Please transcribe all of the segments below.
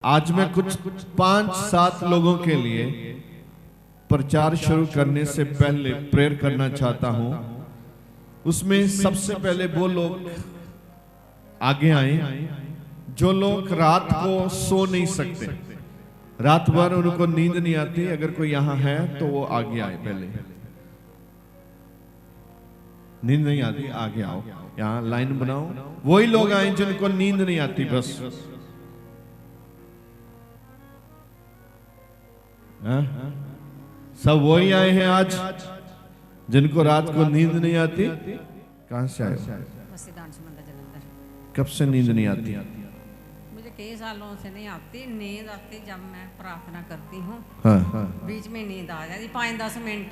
आज मैं कुछ 5-7 लोगों के लिए प्रचार शुरू करने से पहले प्रेयर करना चाहता हूं। उसमें सबसे पहले वो लोग आगे आए जो लोग रात को सो नहीं सकते, रात भर उनको नींद नहीं आती। अगर कोई यहां है तो वो आगे आए। पहले नींद नहीं आती, आगे आओ, यहां लाइन बनाओ। वही लोग आए जिनको नींद नहीं आती। बस सब वही आए हैं आज जिनको रात को नींद नहीं आती। कहां से आए? कब से नींद नहीं आती? मुझे कई सालों से नहीं आती। नींद आती जब मैं प्रार्थना करती हूँ। बीच में नींद आ जाती 5-10 मिनट,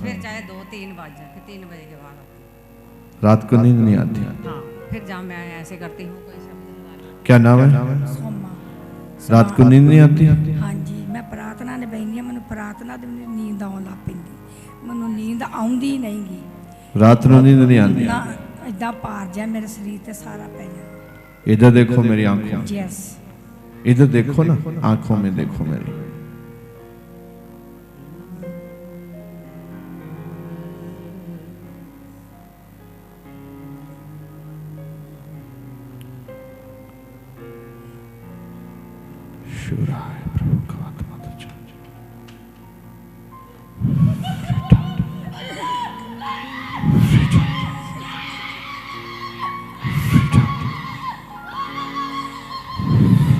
फिर चाहे 2-3 बज जाए, फिर 3 बजे के बाद आती। रात को नींद नहीं आती? हाँ, फिर जब मैं ऐसे करती हूँ। कोई शब्द क्या नाम है? सोमा। रात को नींद नहीं आती? हाँ जी, मैं प्रार्थना ने बहनी मैं प्रार्थना दे नींद आउन लग पैंदी। मैनू नींद आउंदी नहीं गी। रात को नींद नहीं आती? ना इदा पार जा मेरे शरीर ते सारा पै जा। इधर देखो मेरी आंखों, यस इधर देखो ना, आंखों में देखो मेरी। शुराय प्रभु का आत्मा तो चल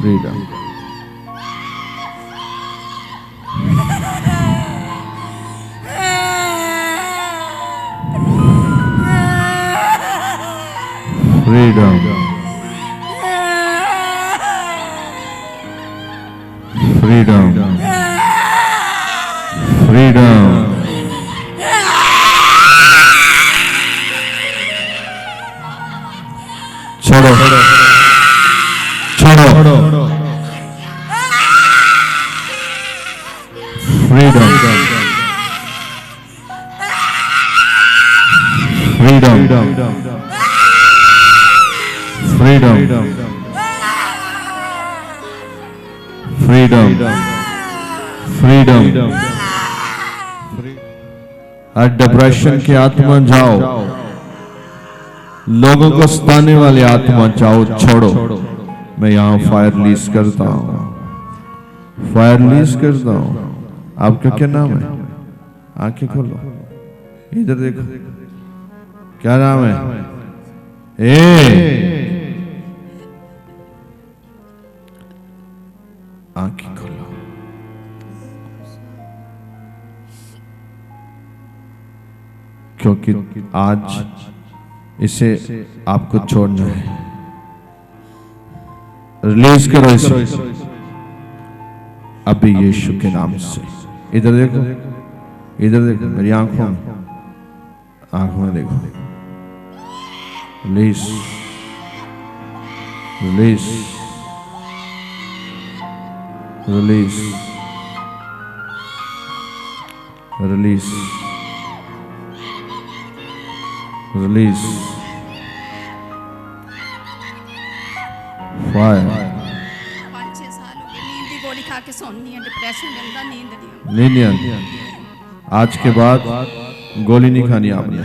freedom. Freedom. Freedom. Freedom. छोड़ो छोड़ो। Freedom. Freedom. Freedom. Freedom. Freedom. हर डिप्रेशन की आत्मा जाओ, लोगों को सताने वाली आत्मा जाओ, छोड़ो। मैं यहाँ फायर रिलीज करता हूँ, फायर रिलीज करता हूँ। आपका क्या नाम है? आंखें खोलो, इधर देखो। क्या नाम है? आंखें खोलो। क्योंकि आज इसे आपको छोड़ना है। रिलीज करो इसे अभी यीशु के नाम से। इधर देखो, इधर देखो मेरी आंखों में, आंखों में देखो। Release, release, release, release, release. Fire. 5-6 साल हो गए नींद की गोली खा के सोनी है, डिप्रेशन में अंदर नींद नहीं आती। आज के बाद गोली नहीं खानी आपने।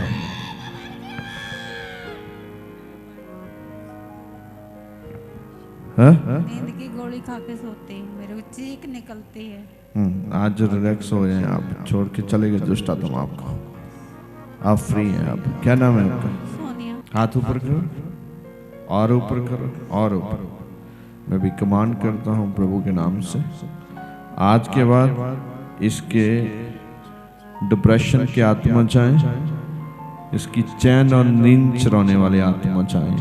नींद की गोली खा के सोते हैं, मेरे को चीख निकलती है। आज रिलैक्स हो जाए आप, छोड़ के चले गए दुष्ट आत्मा आपको। आप फ्री हैं। आप क्या नाम है आपका? सोनिया। हाथ ऊपर करो और ऊपर करो और ऊपर। मैं भी कमांड करता हूं प्रभु के नाम से, आज के बाद इसके डिप्रेशन की आत्मा जाए, इसकी चैन और नींद चुराने वाली आत्मा जाए।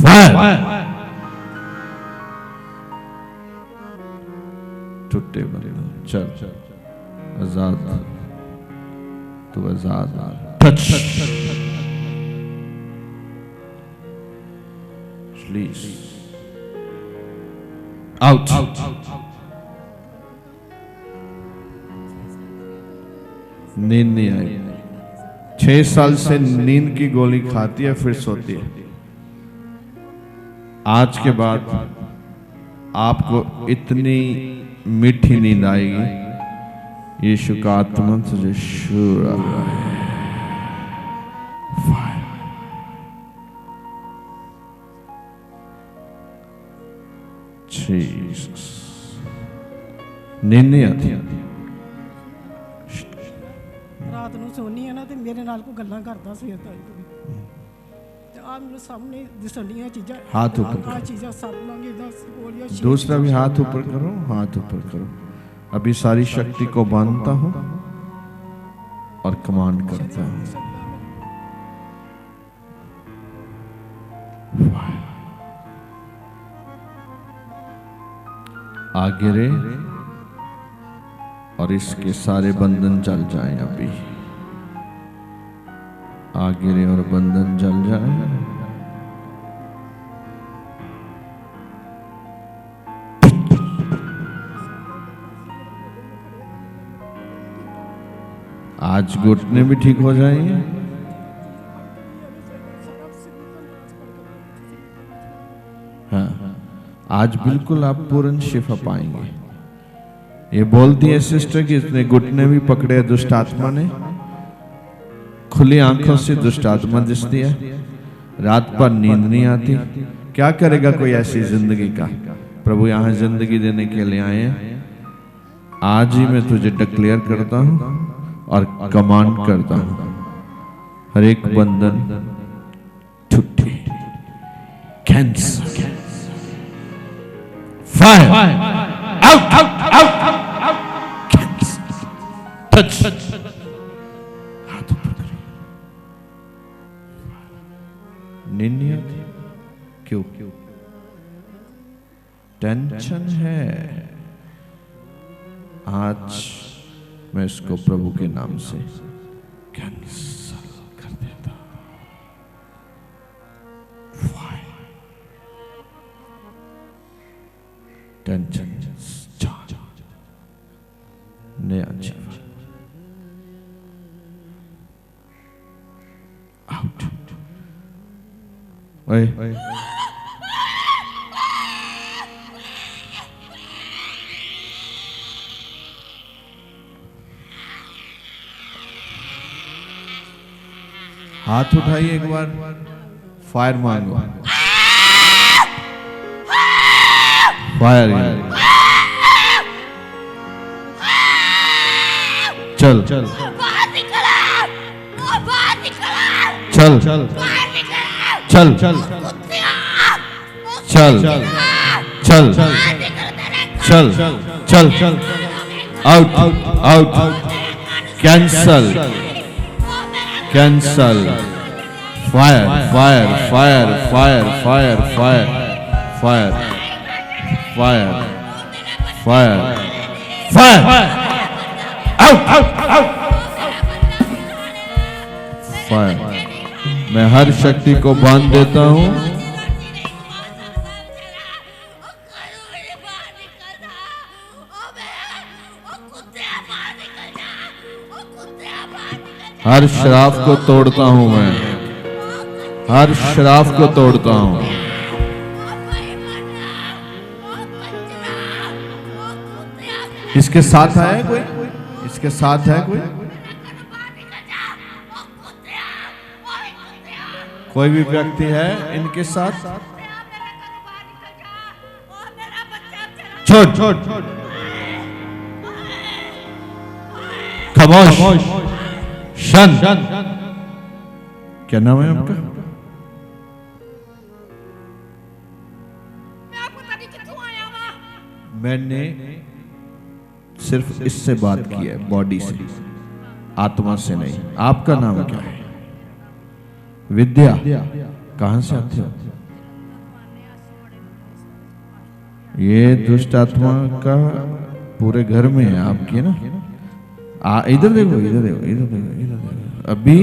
फायर। टूटे बने चल, आजाद, तू आजाद। Touch, release, out. नींद नहीं आई। 6 साल से नींद की गोली खाती है फिर सोती है। आज के बाद आपको इतनी मीठी नींद आएगी, यीशु का आत्मा तुझे छू रहा है। जीसस, नींद नहीं आती। रात ਨੂੰ ਸੋਨੀ ਹੈ ਨਾ ਤੇ ਮੇਰੇ ਨਾਲ ਕੋਈ ਗੱਲਾਂ ਕਰਦਾ ਸਵੇਰ ਤੱਕ ਤੇ ਆ ਮੈਨੂੰ ਸਾਹਮਣੇ ਦਿਸਣੀਆਂ ਚੀਜ਼ਾਂ, हाथ ऊपर ਆ ਚੀਜ਼ਾਂ ਸਾਹਮਣੇ ਇਹਦਾ ਗੋਲੀਆਂ करो, दूसरा भी हाथ ऊपर करो, हाथ ऊपर करो। अभी सारी शक्ति को बांधता हूं और कमांड करता हूं। आगे रे और इसके सारे बंधन जल जाएं। अभी आगे रे और बंधन जल जाए। आज घुटने भी ठीक हो जाएंगे। हाँ, आज बिल्कुल आप पूर्ण शिफा पाएंगे। ये बोलती है सिस्टर कि इसने घुटने भी पकड़े दुष्ट आत्मा ने, खुली आंखों से दुष्ट आत्मा दिखती है, रात भर नींद नहीं आती। क्या करेगा कोई ऐसी जिंदगी का? प्रभु यहाँ जिंदगी देने के लिए आए हैं। आज ही मैं तुझे डिक्लेयर करता हूँ और कमांड करता हूँ, हर एक बंधन छुट्टी, cancer, fire, out, out, out, out, cancer, touch, हाथ ऊपर करो। नींद नहीं आती क्यों? टेंशन है। आज मैं इसको प्रभु के नाम से कैंसल कर देता हूं। टेंशन नया जीवन आउट। ओए हाथ उठाइए एक बार, फायर मांगो। फायर चल चल चल चल चल चल चल चल चल चल चल out out out cancel cancel fire fire fire fire fire fire fire fire fire fire out out out fire. मैं हर शक्ति को बांध देता हूं। हर श्राप को तोड़ता हूं मैं, हर श्राप को तोड़ता हूं। इसके साथ है कोई? इसके साथ है कोई? कोई भी व्यक्ति है इनके साथ? छोड़ छोड़ खामोश। शन क्या नाम है आपका? मैंने सिर्फ इससे बात की है, बॉडी से, आत्मा से नहीं। आपका नाम क्या है? विद्या। कहां से आते हो? ये दुष्ट आत्मा का पूरे घर में है आपके ना। इधर देखो, इधर देखो, इधर देखो, इधर देखो। अभी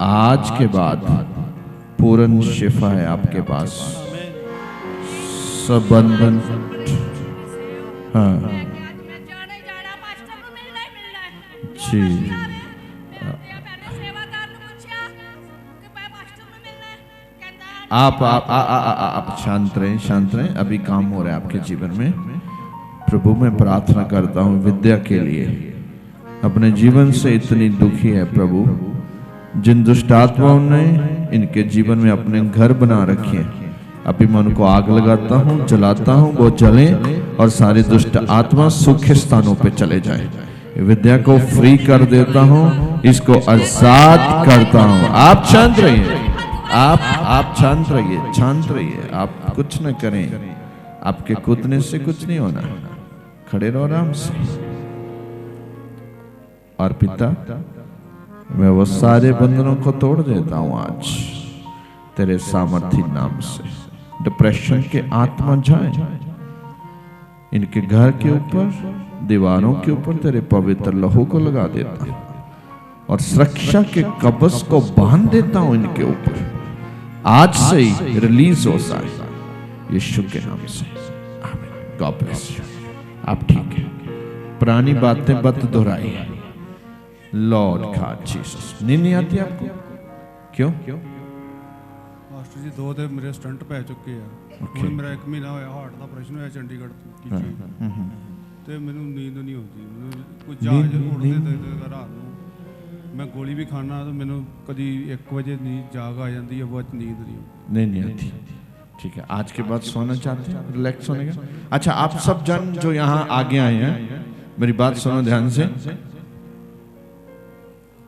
आज के बाद पूर्ण शिफा है आपके पास। सब बंधन, हाँ जी। आप शांत रहें, शांत रहें। अभी काम हो रहा है आपके जीवन में। प्रभु मैं प्रार्थना करता हूँ विद्या के लिए। अपने जीवन से इतनी दुखी है प्रभु, जिन दुष्ट आत्माओं ने इनके जीवन में अपने घर बना रखे हैं, अभी मैं उनको आग लगाता हूँ, जलाता हूँ, वो जले और सारे दुष्ट आत्मा सूखे स्थानों पे चले जाए। विद्या को फ्री कर देता हूँ, इसको आजाद करता हूँ। आप शांत रहिए, आप शांत रहिए, शांत रहिए। आप कुछ न करें, आपके कूदने से कुछ नहीं होना। खड़े रहो आराम से। और पिता, मैं वो सारे बंधनों को तोड़ देता हूं आज तेरे सामर्थी नाम से। डिप्रेशन के आत्मा जाए, इनके घर के ऊपर, दीवारों के ऊपर तेरे पवित्र लहू को लगा देता हूं और सुरक्षा के कवच को बांध देता हूं इनके ऊपर। आज से ही रिलीज हो जाए यीशु के नाम से। आमीन। God bless you. आप ठीक है। पुरानी बातें मत दोहराइए। Lord God Jesus. नींद नहीं आती आपको? क्यों? मास्टर जी 2 दिन मेरे स्टंट पै चुके हैं। ਹੁਣ ਮੇਰਾ 1 ਮਹੀਨਾ ਹੋਇਆ ਹਾਰਟ ਦਾ ਆਪਰੇਸ਼ਨ ਹੋਇਆ ਚੰਡੀਗੜ੍ਹ ਤੋਂ ਤੇ ਮੈਨੂੰ ਨੀਂਦ ਨਹੀਂ ਆਉਂਦੀ। ਮੈਨੂੰ ਕੋਈ ਜਹਾਜ਼ ਉੜਦੇ ਤੇ ਰਾਤ ਨੂੰ मैं गोली भी खाना तो मैंने कभी 1 बजे नींद जाग आ जाती है, बहुत नींद नहीं आती। ठीक है, आज के बाद सोना चाहते हैं, रिलैक्स होने का। अच्छा, आप सब जन जो यहाँ आगे आए हैं, मेरी बात सुनो ध्यान से।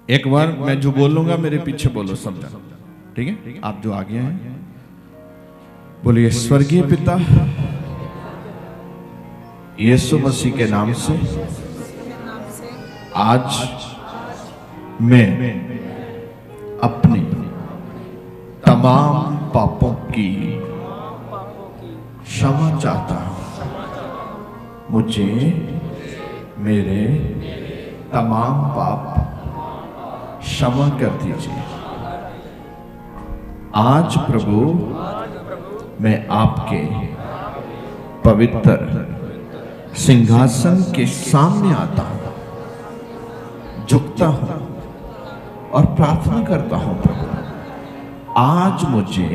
एक बार मैं जो बोलूंगा मेरे पीछे बोलो सब जन, ठीक है? आप जो आगे हैं बोलिए, स्वर्गीय पिता यीशु मसीह के नाम से आज मैं अपने तमाम पापों की क्षमा चाहता हूं। मुझे मेरे तमाम पाप क्षमा कर दीजिए। आज प्रभु मैं आपके पवित्र सिंहासन के सामने आता हूं, झुकता हूं और प्रार्थना करता हूं प्रभु, आज मुझे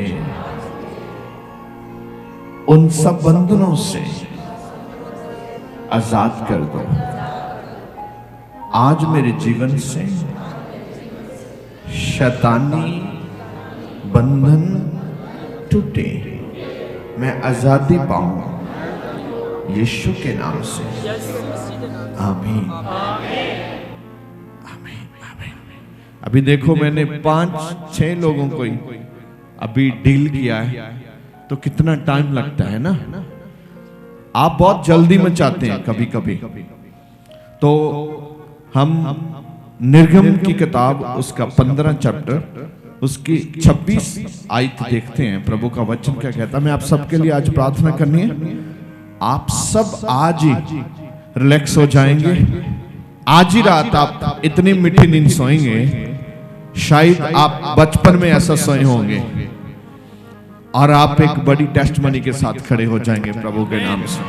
उन सब बंधनों से आजाद कर दो। आज मेरे जीवन से शैतानी बंधन टूटे, मैं आजादी पाऊं यीशु के नाम से। आमीन। अभी देखो मैंने 5-6 लोगों को ही अभी डील किया है, तो कितना टाइम लगता है ना। आप बहुत जल्दी में चाहते हैं कभी कभी। तो हम निर्गम की किताब उसका 15 चैप्टर उसकी 26 आयत देखते हैं। प्रभु का वचन क्या कहता है। मैं आप सबके लिए आज प्रार्थना करनी है। आप सब आज ही रिलैक्स हो जाएंगे। आज ही रात आप इतनी मीठी नींद सोएंगे, शायद आप बचपन में ऐसा सोए होंगे और आप एक बड़ी टेस्टमनी के साथ खड़े हो जाएंगे प्रभु के नाम से।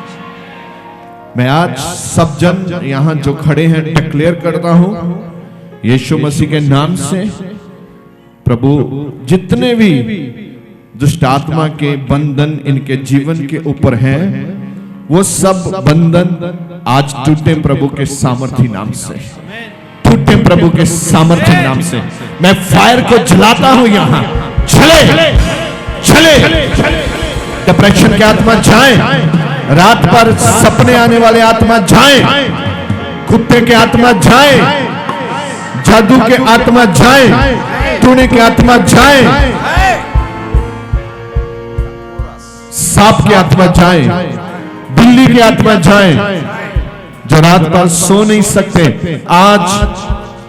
मैं आज सब जन यहां जो खड़े हैं डिक्लेयर करता हूं यीशु मसीह के नाम से, प्रभु जितने भी दुष्ट आत्मा के बंधन इनके जीवन के ऊपर हैं, वो सब बंधन आज टूटे प्रभु के सामर्थी नाम से, टूटे प्रभु के सामर्थी नाम से। मैं फायर को जलाता हूं यहां, चले चले। डिप्रेशन की आत्मा जाए, रात पर सपने आने वाले आत्मा जाए, कुत्ते के आत्मा जाए, जादू के आत्मा जाए, टूने की आत्मा जाए, सांप की आत्मा जाए, बिल्ली की आत्मा जाए, जो रात भर सो नहीं सकते, आज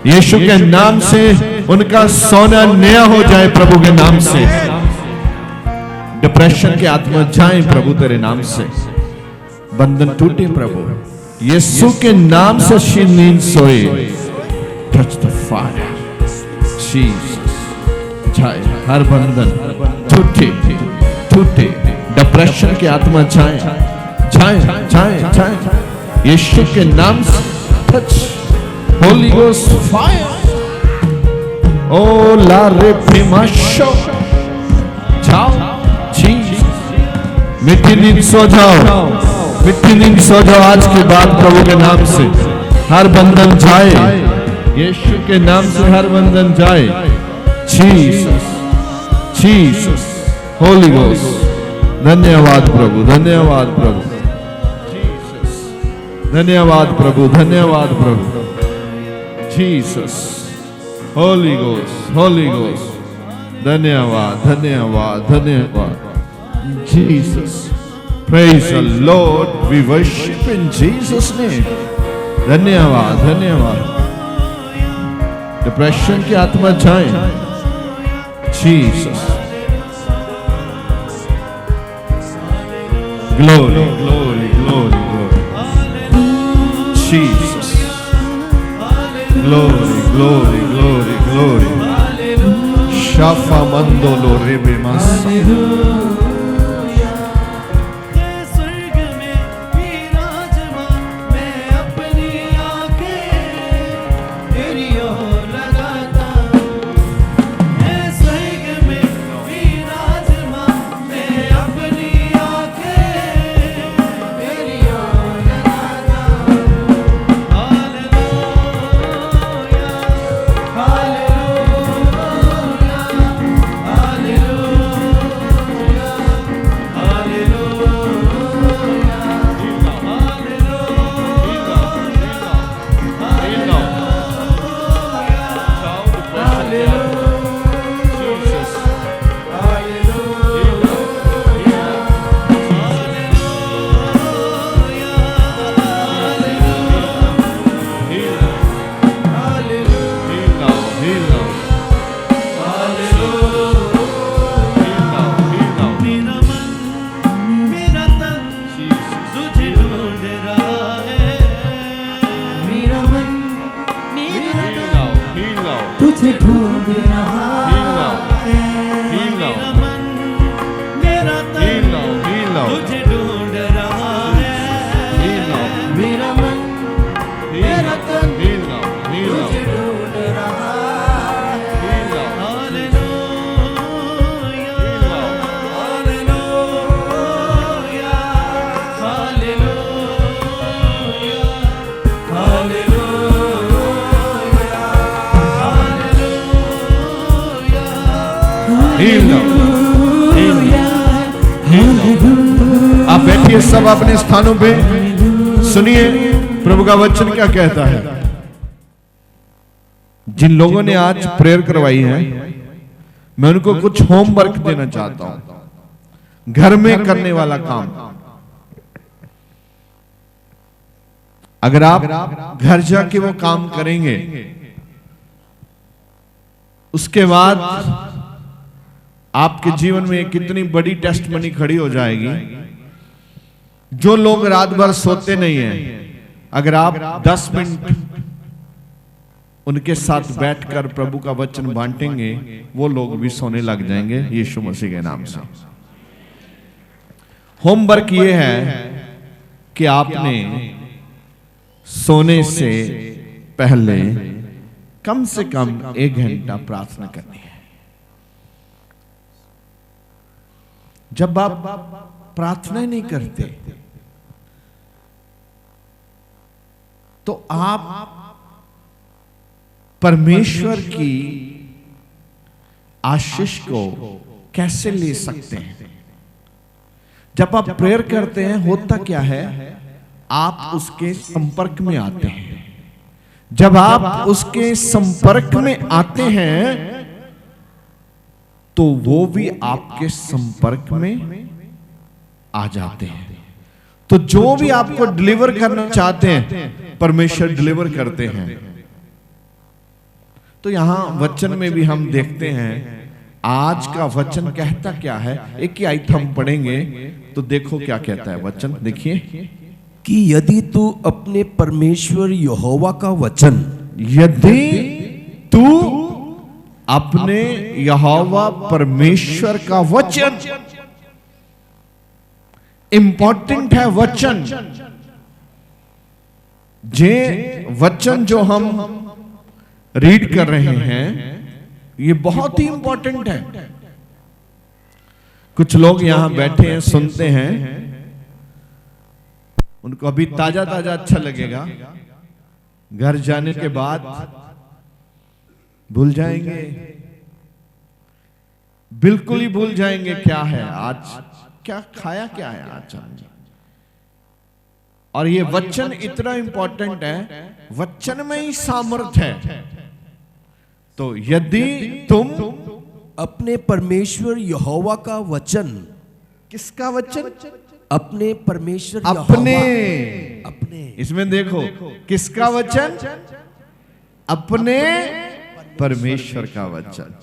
यीशु के नाम से उनका सोना नया हो जाए प्रभु के नाम से। डिप्रेशन की आत्मा जाए प्रभु तेरे नाम से, बंधन टूटे प्रभु यीशु के नाम से। शी नींद सोए। Touch the fire Jesus. जाए हर बंधन टूटे टूटे। डिप्रेशन की आत्मा जाए जाए जाए जाए यीशु के नाम से। Touch holy ghost fire. ओ ला रे प्रेमा शो जाओ मीठी नींद सो जाओ, मीठी नींद सो जाओ। आज के बाद प्रभु के नाम से हर बंधन जाए, यीशु के नाम से हर बंधन जाए। Jesus, Jesus, holy ghost. धन्यवाद प्रभु, धन्यवाद प्रभु, धन्यवाद प्रभु, धन्यवाद प्रभु। Jesus, holy ghost, holy ghost. धन्यवाद, धन्यवाद, धन्यवाद। Jesus, praise the Lord, we worship in Jesus name. धन्यवाद, धन्यवाद। डिप्रेशन की आत्मा जाए। Jesus, glory, glory, glory, glory. Jesus, glory, glory, glory, glory. Shafa mandolo rebe masa. आप बैठिए सब अपने स्थानों पे, सुनिए प्रभु का वचन क्या कहता है। जिन लोगों ने आज प्रेयर करवाई है, मैं उनको कुछ होमवर्क देना चाहता हूं, घर में करने वाला काम। अगर आप घर जाके वो काम करेंगे, उसके बाद आपके जीवन में कितनी बड़ी टेस्ट मनी खड़ी हो जाएगी। जो लोग रात भर सोते नहीं हैं, अगर आप 10 मिनट उनके साथ बैठकर प्रभु का वचन बांटेंगे, वो लोग भी सोने लग जाएंगे यीशु मसीह के नाम से। होमवर्क ये है कि आपने सोने से पहले कम से कम 1 घंटा प्रार्थना करनी है। जब आप प्रार्थना नहीं करते तो आप परमेश्वर की आशीष को कैसे ले सकते हैं? जब आप प्रेयर करते हैं, होता क्या है, आप उसके संपर्क में आते हैं। जब आप उसके संपर्क में आते हैं तो वो भी आपके संपर्क में आ जाते हैं। तो जो भी आपको डिलीवर करना चाहते हैं, परमेश्वर डिलीवर करते हैं। तो यहां वचन में भी हम देखते हैं, आज का वचन कहता क्या है। एक ही आयत हम पढ़ेंगे तो देखो क्या कहता है वचन। देखिए कि यदि तू अपने परमेश्वर यहोवा का वचन, यदि तू अपने यहोवा परमेश्वर का वचन, इंपॉर्टेंट है वचन। जे वचन जो हम रीड कर रहे हैं, ये बहुत ही इंपॉर्टेंट है। कुछ लोग यहां बैठे हैं, सुनते हैं, उनको अभी ताजा ताजा अच्छा लगेगा, घर जाने के बाद भूल जाएंगे, बिल्कुल ही भूल जाएंगे क्या है आज, क्या खाया क्या है आज हमने। और ये वचन इतना इंपॉर्टेंट है, वचन में ही सामर्थ्य है। तो यदि तुम अपने परमेश्वर यहोवा का वचन, किसका वचन? अपने परमेश्वर अपने अपने इसमें देखो, किसका वचन? अपने परमेश्वर का वचन।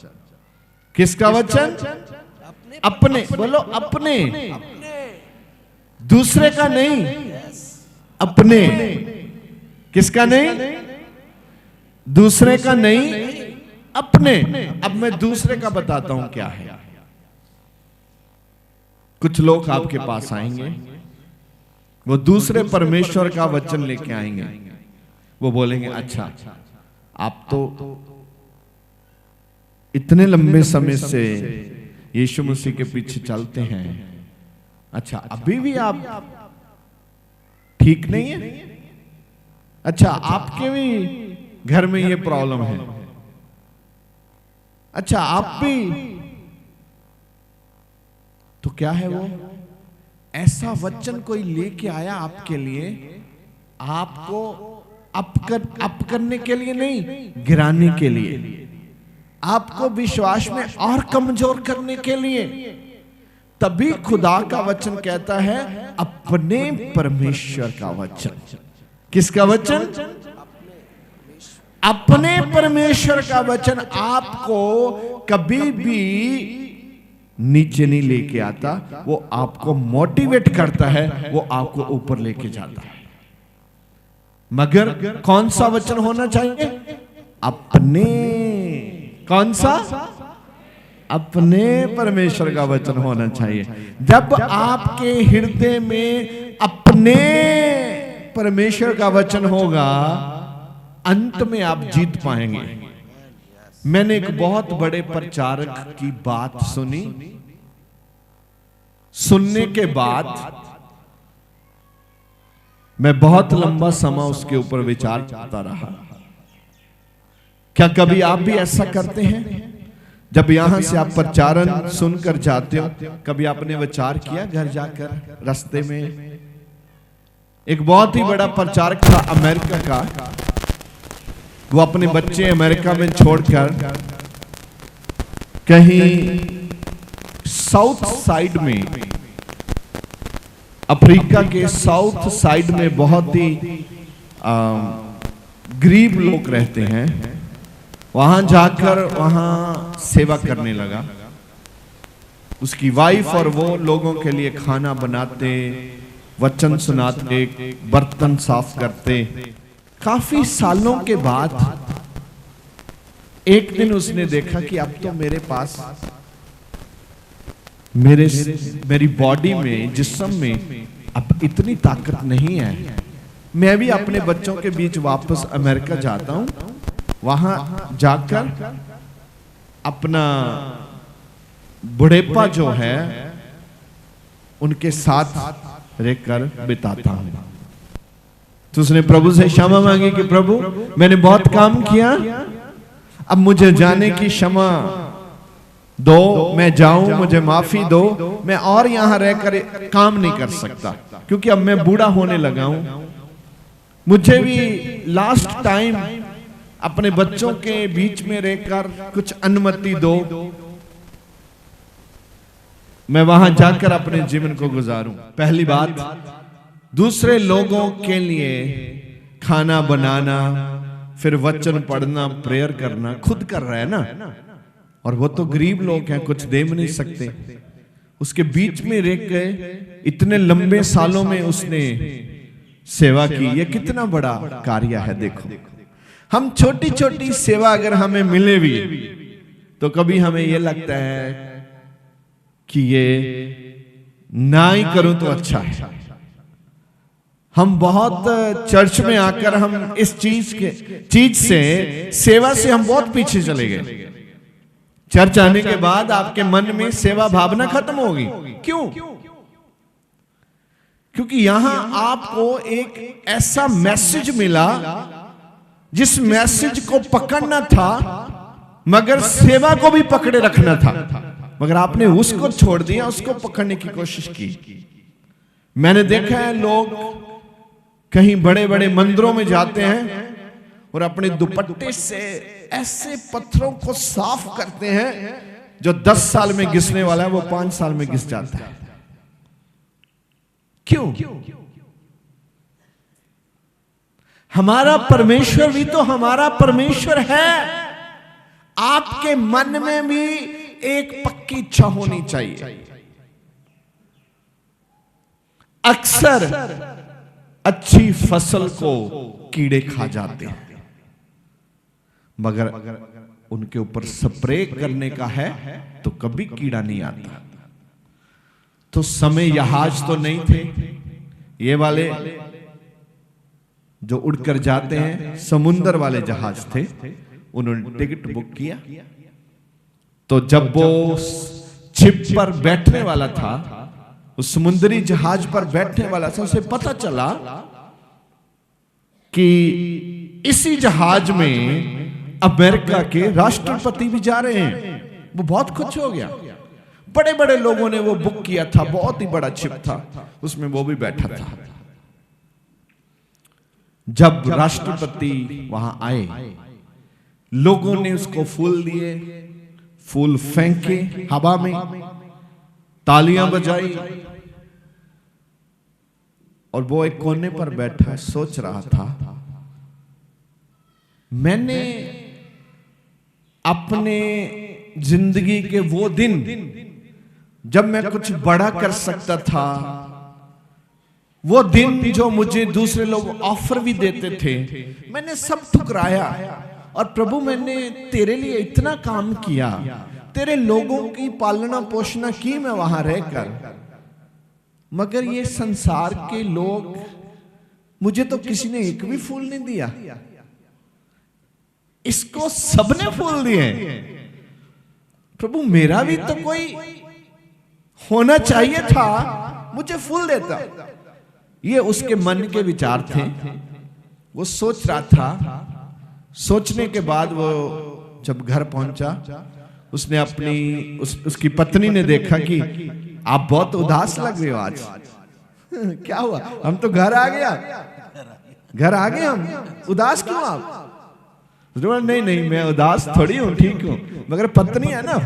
किसका वचन? अपने, बोलो अपने, दूसरे का नहीं, अपने। किसका नहीं? दूसरे का नहीं, अपने। अब मैं दूसरे का बताता हूं क्या है। कुछ लोग आपके पास आएंगे, वो दूसरे परमेश्वर का वचन लेके आएंगे, वो बोलेंगे अच्छा आप तो इतने लंबे समय से यीशु मसीह के पीछे चलते हैं, अच्छा अभी भी आप ठीक नहीं है, अच्छा आपके भी घर में ये प्रॉब्लम है, अच्छा आप भी, तो क्या है वो? ऐसा वचन कोई लेके आया आपके लिए, आपको अप करने के लिए नहीं, गिराने के लिए, आपको विश्वास में और कमजोर करने के लिए। तभी खुदा का वचन कहता है अपने परमेश्वर का वचन। किसका वचन? अपने परमेश्वर का वचन आपको कभी भी नीचे नहीं लेके आता, वो आपको मोटिवेट करता है, वो आपको ऊपर लेके जाता है। मगर कौन सा वचन होना चाहिए? अपने, कौन सा? अपने परमेश्वर का वचन होना चाहिए। जब आपके हृदय में अपने परमेश्वर का वचन होगा, अंत में आप जीत पाएंगे। मैंने एक बहुत बड़े प्रचारक की बात सुनी, सुनने के बाद मैं बहुत लंबा समय उसके ऊपर विचार करता रहा। क्या कभी आप भी ऐसा करते हैं? जब यहां से आप प्रचारण सुनकर जाते हो, कभी आपने विचार किया घर जाकर रास्ते में? एक बहुत ही बड़ा प्रचारक था अमेरिका का, वो अपने बच्चे अमेरिका में छोड़कर कहीं साउथ साइड में, अफ्रीका के साउथ साइड में बहुत ही गरीब लोग रहते हैं, वहां जाकर वहां सेवा करने लगा। उसकी वाइफ और वो लोगों के लिए खाना बनाते, वचन सुनाते, बर्तन साफ करते। काफी सालों के बाद एक दिन उसने देखा कि अब तो मेरे पास मेरी बॉडी में, जिस्म में अब इतनी ताकत नहीं है, मैं भी अपने बच्चों के बीच वापस अमेरिका जाता हूं, वहां जाकर अपना बुढ़ेपा जो है उनके साथ रहकर बिताता हूं। तो उसने प्रभु से क्षमा मांगी कि प्रभु मैंने बहुत काम किया, अब मुझे जाने की क्षमा दो, मैं जाऊं, मुझे माफी दो, मैं और यहां रहकर काम नहीं कर सकता, क्योंकि अब मैं बूढ़ा होने लगा हूं। मुझे भी लास्ट टाइम अपने बच्चों के बीच में रहकर कुछ अनुमति दो, मैं वहां जाकर अपने जीवन को गुजारूं। पहली बात, दूसरे लोगों के लिए खाना बनाना, फिर वचन पढ़ना, प्रेयर करना खुद कर रहा है ना, और वो तो गरीब लोग हैं, कुछ दे नहीं सकते। उसके बीच में रह गए, इतने लंबे सालों में उसने सेवा की। ये कितना बड़ा कार्य है। देखो, हम छोटी छोटी सेवा अगर हमें मिले भी तो कभी हमें ये लगता है कि ये ना ही करूं तो अच्छा है। हम बहुत चर्च में आकर हम इस चीज से, सेवा से हम बहुत पीछे चले गए। चर्च आने के बाद आपके मन में सेवा भावना खत्म होगी। क्यों? क्योंकि यहां आपको एक ऐसा मैसेज मिला जिस मैसेज को पकड़ना था, मगर सेवा को भी पकड़े रखना था, मगर आपने उसको छोड़ दिया, उसको पकड़ने की कोशिश की। मैंने देखा है लोग कहीं बड़े बड़े मंदिरों में जाते हैं और अपने दुपट्टे से ऐसे पत्थरों को साफ करते हैं, जो 10 साल में घिसने वाला है वो 5 साल में घिस जाता है। क्यों? हमारा परमेश्वर भी तो हमारा परमेश्वर है। आपके मन में भी एक पक्की इच्छा होनी चाहिए। अक्सर अच्छी फसल को कीड़े खा जाते हैं, मगर उनके ऊपर स्प्रे करने का है तो कभी कीड़ा नहीं आता। तो समय जहाज तो नहीं थे, ये वाले जो उड़कर जाते हैं समुंदर वाले जहाज थे, उन्होंने टिकट बुक किया। तो जब वो छिप पर बैठने वाला था, उस समुद्री जहाज पर बैठने वाला था, उसे पता चला कि इसी जहाज में अमेरिका के राष्ट्रपति भी जा रहे हैं। वो बहुत खुश हो गया। बड़े बड़े लोगों ने वो बुक किया था, बहुत ही बड़ा छिप था, उसमें वो भी बैठा था। जब राष्ट्रपति वहां आए, लोगों ने उसको फूल दिए, फूल फेंके हवा में, तालियां बजाई, और वो एक कोने पर बैठा सोच रहा था, मैंने अपने जिंदगी के वो दिन जब मैं कुछ बड़ा कर सकता था, वो दिन जो मुझे दूसरे लोग ऑफर भी देते थे, मैंने सब ठुकराया। और प्रभु, मैंने तेरे लिए इतना काम किया, तेरे लोगों की पालना पोषणा की मैं वहां रहकर, मगर ये संसार के लोग, मुझे तो किसी ने एक भी फूल नहीं दिया, इसको सबने फूल दिए। प्रभु, मेरा भी तो कोई होना चाहिए था, मुझे फूल देता। ये उसके मन के विचार थे। वो सोच रहा था। सोचने के बाद वो जब घर पहुंचा, उसने अपनी उसकी पत्नी ने देखा कि आप बहुत उदास लग रहे हो आज। क्या हुआ? हम तो घर आ गए हम, उदास क्यों आप? नहीं नहीं, मैं उदास थोड़ी हूं, ठीक हूं, मगर पत्नी है ना,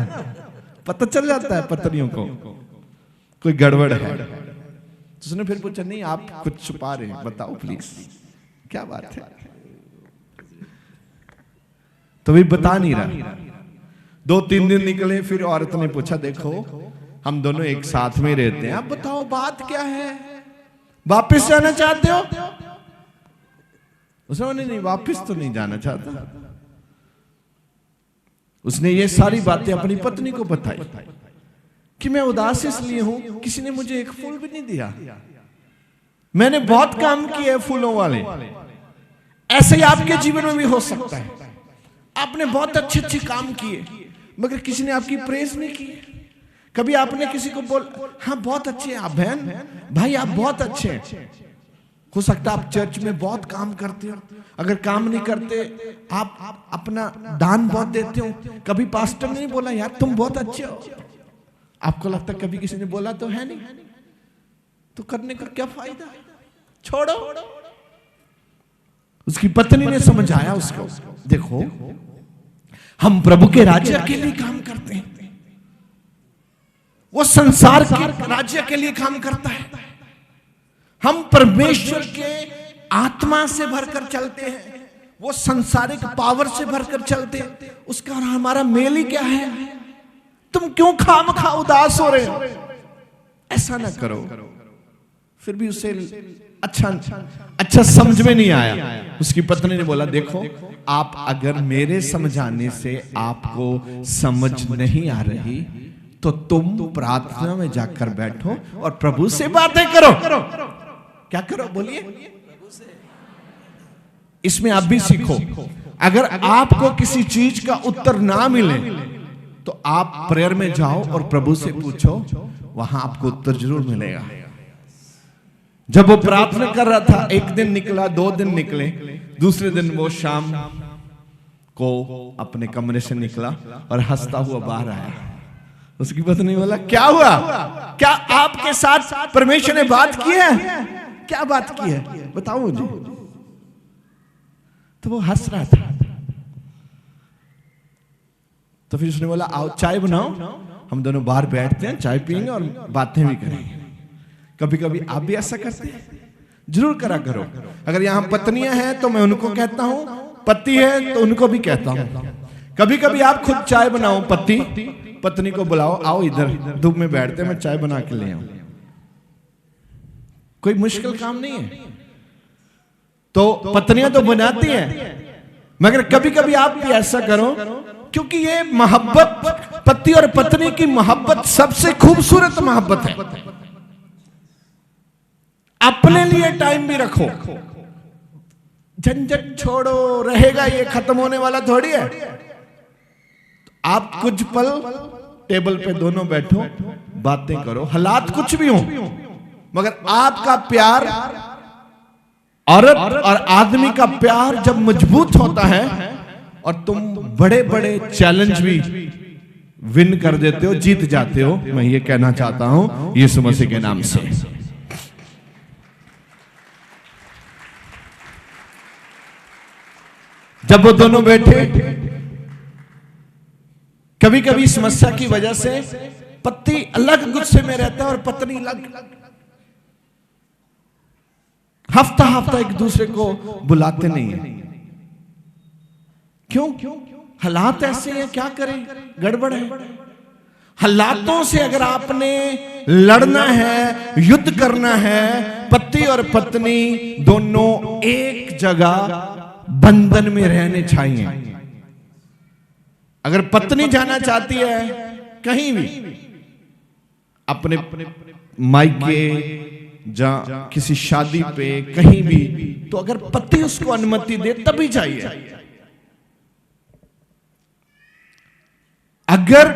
पता चल जाता है पत्नियों को कोई गड़बड़ है। तो उसने फिर पूछा, नहीं आप कुछ छुपा रहे हैं, बताओ प्लीज क्या बात है। तो भी बता नहीं रहा। 2-3 दिन निकले, फिर औरत ने पूछा, देखो हम दोनों एक साथ में रहते हैं, आप बताओ बात क्या है, वापस जाना चाहते हो? उसने नहीं, वापस तो नहीं जाना चाहता। उसने ये सारी बातें अपनी पत्नी को बताई कि मैं उदास इसलिए हूं, किसी ने मुझे एक फूल भी नहीं दिया, मैंने बहुत काम किए हैं फूलों वाले। ऐसे ही आपके जीवन में भी हो सकता है, आपने बहुत अच्छे अच्छे काम किए, मगर किसी ने आपकी प्रेज नहीं की। कभी आपने किसी को बोल, हाँ बहुत अच्छे हैं आप, बहन भाई आप बहुत अच्छे हैं। हो सकता है आप चर्च में बहुत काम करते हो, अगर काम नहीं करते आप अपना दान बहुत देते हो, कभी पास्टर ने नहीं बोला यार तुम बहुत अच्छे हो, आपको लगता कभी किसी ने बोला तो है नहीं, तो करने का क्या फायदा, छोड़ो। उसकी पत्नी ने समझाया उसको, देखो हम प्रभु के राज्य के लिए काम करते हैं, वो संसार के राज्य के लिए काम करता है, हम परमेश्वर के आत्मा से भरकर चलते हैं, वो संसारिक पावर से भरकर चलते हैं, उसका और हमारा मेल ही क्या है। तुम क्यों खामखा उदास हो रहे हो? ऐसा ना करो। फिर भी उसे अच्छा समझ में नहीं आया। उसकी पत्नी ने बोला, देखो आप अगर मेरे समझाने से आपको समझ नहीं आ रही तो तुम प्रार्थना में जाकर बैठो और प्रभु से बातें करो। क्या करो बोलिए? इसमें आप भी सीखो। अगर आपको किसी चीज का उत्तर ना मिले तो आप प्रेयर में जाओ और प्रभु से पूछो, वहां आपको उत्तर जरूर मिलेगा। जब वो प्रार्थना कर रहा था, एक दिन निकला, 2 दिन निकले, दूसरे दिन वो शाम को अपने कमरे से निकला और हंसता हुआ बाहर आया। उसकी पत्नी बोला, क्या हुआ? क्या आपके साथ परमेश्वर ने बात की है? क्या बात की है, बताओ मुझे। तो वो हंस रहा था। तो फिर उसने बोला, आओ चाय बनाओ, हम दोनों बाहर बैठते हैं, चाय पियेंगे और बातें भी करेंगे। कभी कभी आप भी ऐसा करते हैं, जरूर करा करो। अगर यहां पत्नियां हैं तो मैं उनको कहता हूं, पति है तो उनको भी कहता हूं। कभी कभी आप खुद चाय बनाओ, पत्नी को बुलाओ, आओ इधर धूप में बैठते हैं, मैं चाय बना के ले आऊं। कोई मुश्किल काम नहीं है। तो पत्नियां तो बनाती हैं, मगर कभी कभी आप भी ऐसा करो, क्योंकि ये मोहब्बत, पति और पत्नी की मोहब्बत सबसे खूबसूरत मोहब्बत है। अपने लिए टाइम भी रखो, झंझट छोड़ो, रहेगा ये, खत्म होने वाला थोड़ी है। आप कुछ पल टेबल पे दोनों बैठो, बातें करो, हालात कुछ भी हो, मगर आपका प्यार, औरत और आदमी का प्यार जब मजबूत होता है और तुम बड़े बड़े चैलेंज भी विन कर देते हो, जीत जाते हो। मैं ये कहना चाहता हूं यीशु मसीह के नाम से। जब वो दोनों बैठे, कभी कभी समस्या की वजह से पति अलग गुस्से में रहता है और पत्नी अलग, हफ्ता हफ्ता एक दूसरे को बुलाते नहीं है। क्यों? हालात ऐसे हैं, क्या करें, गड़बड़ है। हालातों से अगर आपने लड़ना है, युद्ध करना है, पति और पत्नी दोनों एक जगह बंधन में रहने चाहिए। अगर पत्नी जाना चाहती है कहीं भी, अपने मायके, जहां किसी शादी पे, कहीं भी, तो अगर पति उसको अनुमति दे तभी जाइए। अगर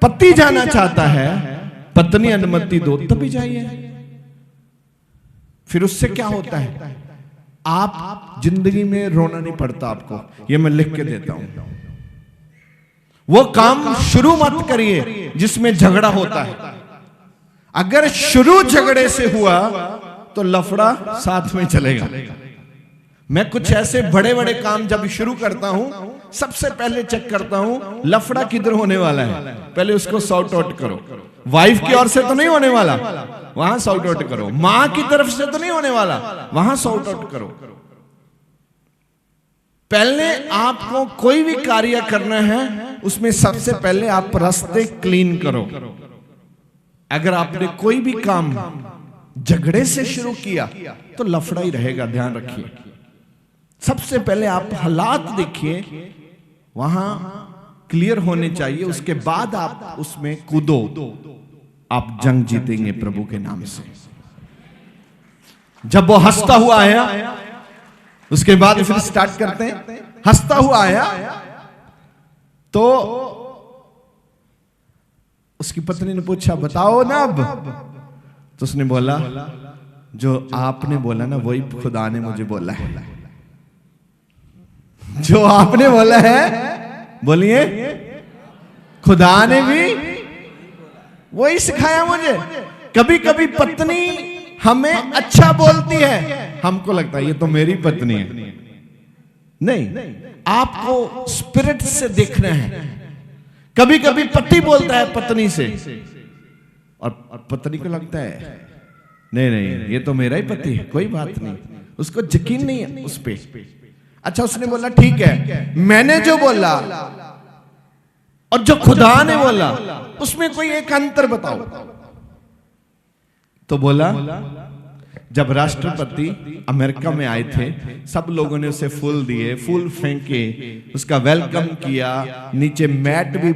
पति जाना चाहता है, पत्नी अनुमति दो तभी जाइए। फिर उससे क्या होता है, आप जिंदगी में रोना नहीं पड़ता आपको। ये मैं लिख के देता हूं। वो काम शुरू मत करिए जिसमें झगड़ा होता है। अगर शुरू झगड़े से हुआ तो लफड़ा साथ में चलेगा। मैं कुछ ऐसे बड़े बड़े काम जब शुरू करता हूं, सबसे पहले चेक करता हूं लफड़ा किधर होने वाला है, पहले उसको सॉर्ट आउट करो। वाइफ की ओर से तो नहीं होने वाला, वहां सॉर्ट आउट करो। मां की तरफ से तो नहीं होने वाला, वहां सॉर्ट आउट करो। पहले आपको कोई भी कार्य करना है, उसमें सबसे पहले आप रास्ते क्लीन करो। अगर आपने कोई भी काम झगड़े से शुरू किया तो लफड़ा ही रहेगा, ध्यान रखिए। सबसे पहले आप हालात देखिए, वहां क्लियर होने चाहिए, उसके बाद आप उसमें कूदो। आप जंग जीतेंगे प्रभु के नाम से। जब वो हंसता हुआ आया, उसके बाद फिर स्टार्ट करते हैं। हंसता हुआ आया तो उसकी पत्नी ने पूछा, बताओ ना अब। तो उसने बोला, जो आपने बोला ना वही खुदा ने मुझे बोला है। जो आपने बोला है, बोलिए, खुदा ने भी वही सिखाया मुझे। कभी कभी पत्नी हमें अच्छा बोलती है, हमको लगता है ये तो मेरी पत्नी है। नहीं, आपको स्पिरिट से देखना है। कभी कभी पति बोलता है पत्नी से और पत्नी को लगता है नहीं नहीं ये तो मेरा ही पति है, कोई बात नहीं, उसको यकीन नहीं है उस पे। अच्छा, उसने बोला ठीक है, मैंने जो बोला और जो खुदा ने बोला उसमें कोई एक अंतर बताओ। तो बोला, जब राष्ट्रपति अमेरिका में आए थे, सब लोगों ने उसे फूल दिए, फूल फेंके, उसका वेलकम किया, नीचे मैट भी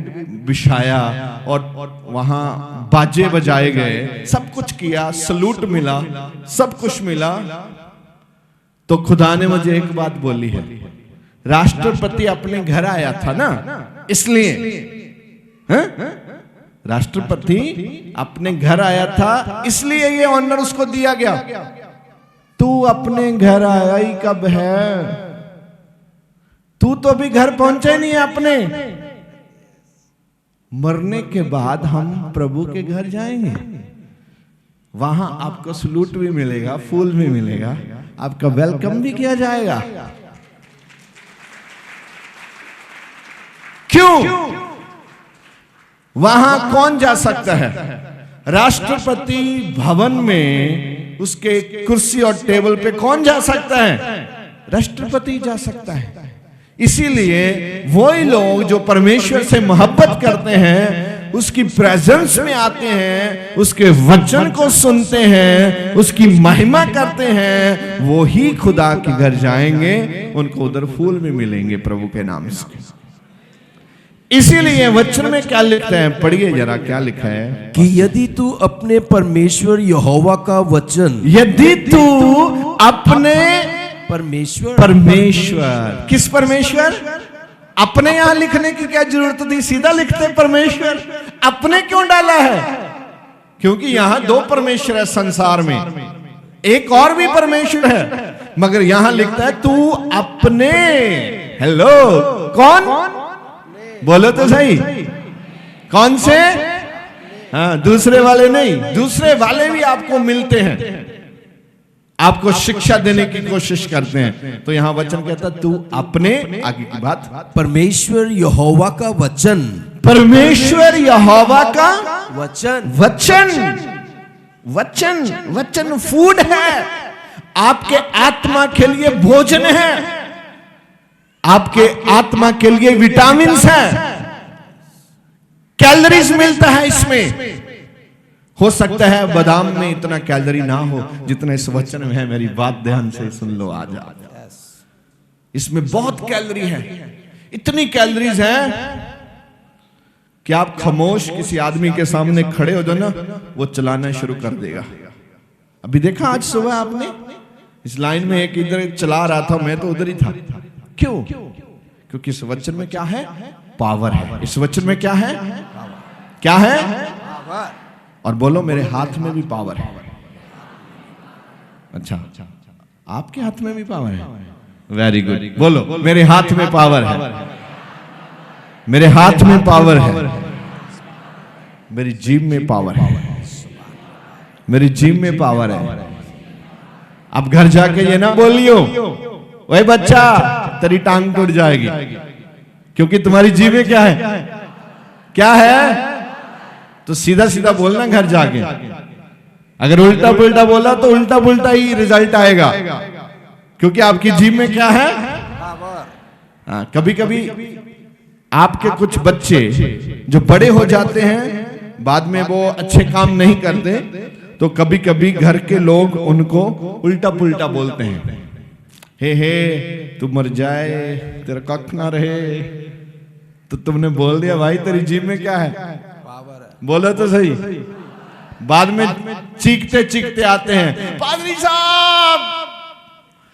बिछाया और वहां बाजे बजाए गए, सब कुछ किया, सलूट मिला, सब कुछ मिला। तो खुदा ने मुझे एक बात बोली है, राष्ट्रपति अपने घर आया था ना, इसलिए राष्ट्रपति अपने घर आया था, इसलिए ये ऑनर उसको दिया गया। तू अपने घर आया ही कब है? तू तो अभी घर पहुंचे नहीं है अपने। मरने के बाद हम प्रभु के घर जाएंगे, वहां आपको सलूट भी मिलेगा, फूल भी मिलेगा, आपका वेलकम भी किया जाएगा। क्यों? वहां कौन जा सकता है? राष्ट्रपति भवन में उसके कुर्सी और टेबल पे कौन जा सकता है? राष्ट्रपति जा सकता है। इसीलिए वही लोग जो परमेश्वर से मोहब्बत करते हैं, उसकी प्रेजेंस में आते हैं, उसके वचन को सुनते हैं, उसकी महिमा करते हैं, वो ही खुदा के घर जाएंगे, उनको उधर फूल भी मिलेंगे प्रभु के नाम से। इसीलिए वचन में क्या लिखते हैं, पढ़िए जरा क्या लिखा है कि यदि तू अपने परमेश्वर यहोवा का वचन, यदि तू अपने परमेश्वर किस परमेश्वर? अपने यहां लिखने की क्या जरूरत थी? सीधा लिखते परमेश्वर। अपने क्यों डाला है? क्योंकि यहां दो परमेश्वर है संसार में, एक और भी परमेश्वर है, मगर यहां लिखता है तू अपने। हेलो, कौन? बोलो तो सही, कौन से? हाँ, दूसरे वाले नहीं। दूसरे वाले भी आपको मिलते हैं, आपको शिक्षा देने की कोशिश करते हैं। तो यहां वचन कहता तू अपने, आगे की बात, परमेश्वर यहोवा का वचन, परमेश्वर यहोवा का वचन, वचन, वचन, वचन फूड है, आपके आत्मा के लिए भोजन है, आपके आत्मा के लिए विटामिन्स है, कैलोरीज मिलता है इसमें। हो सकता है बादाम में इतना कैलोरी ना हो जितना इस वचन में है। मेरी बात ध्यान से सुन लो आज। इसमें बहुत कैलोरी है, इतनी कैलोरीज हैं कि आप खामोश किसी आदमी के सामने खड़े हो जाओ ना, वो चलाना शुरू कर देगा। अभी देखा आज सुबह आपने, इस लाइन में एक इधर चला रहा था, मैं तो उधर ही था। क्यों? क्योंकि इस वचन में क्या है? पावर है। इस वचन में क्या है? क्या है? और बोलो मेरे हाथ में भी पावर है। अच्छा, आपके हाथ में भी पावर है? Very good. बोलो मेरे हाथ में पावर है, मेरे हाथ में पावर है, मेरी जीभ में पावर है, मेरी जीभ में पावर है। अब घर जाके ये ना बोलियो वही बच्चा तेरी टांग टूट जाएगी, क्योंकि तुम्हारी जीभ में क्या है? क्या है? तो सीधा सीधा बोलना घर जाके। अगर उल्टा पुल्टा बोला तो उल्टा पुल्टा ही रिजल्ट आएगा, क्योंकि आपकी जीभ में क्या है? हाँ, कभी कभी आपके कुछ बच्चे जो बड़े हो जाते हैं, बाद में वो अच्छे काम नहीं करते, तो कभी कभी घर के लोग उनको उल्टा पुल्टा बोलते हैं। हे तू मर जाए, तेरा कख ना रहे, तो तुमने बोल दिया भाई तेरी जीभ में क्या है? बोलो तो सही। बाद में चीखते चीखते आते हैं, पादरी साहब,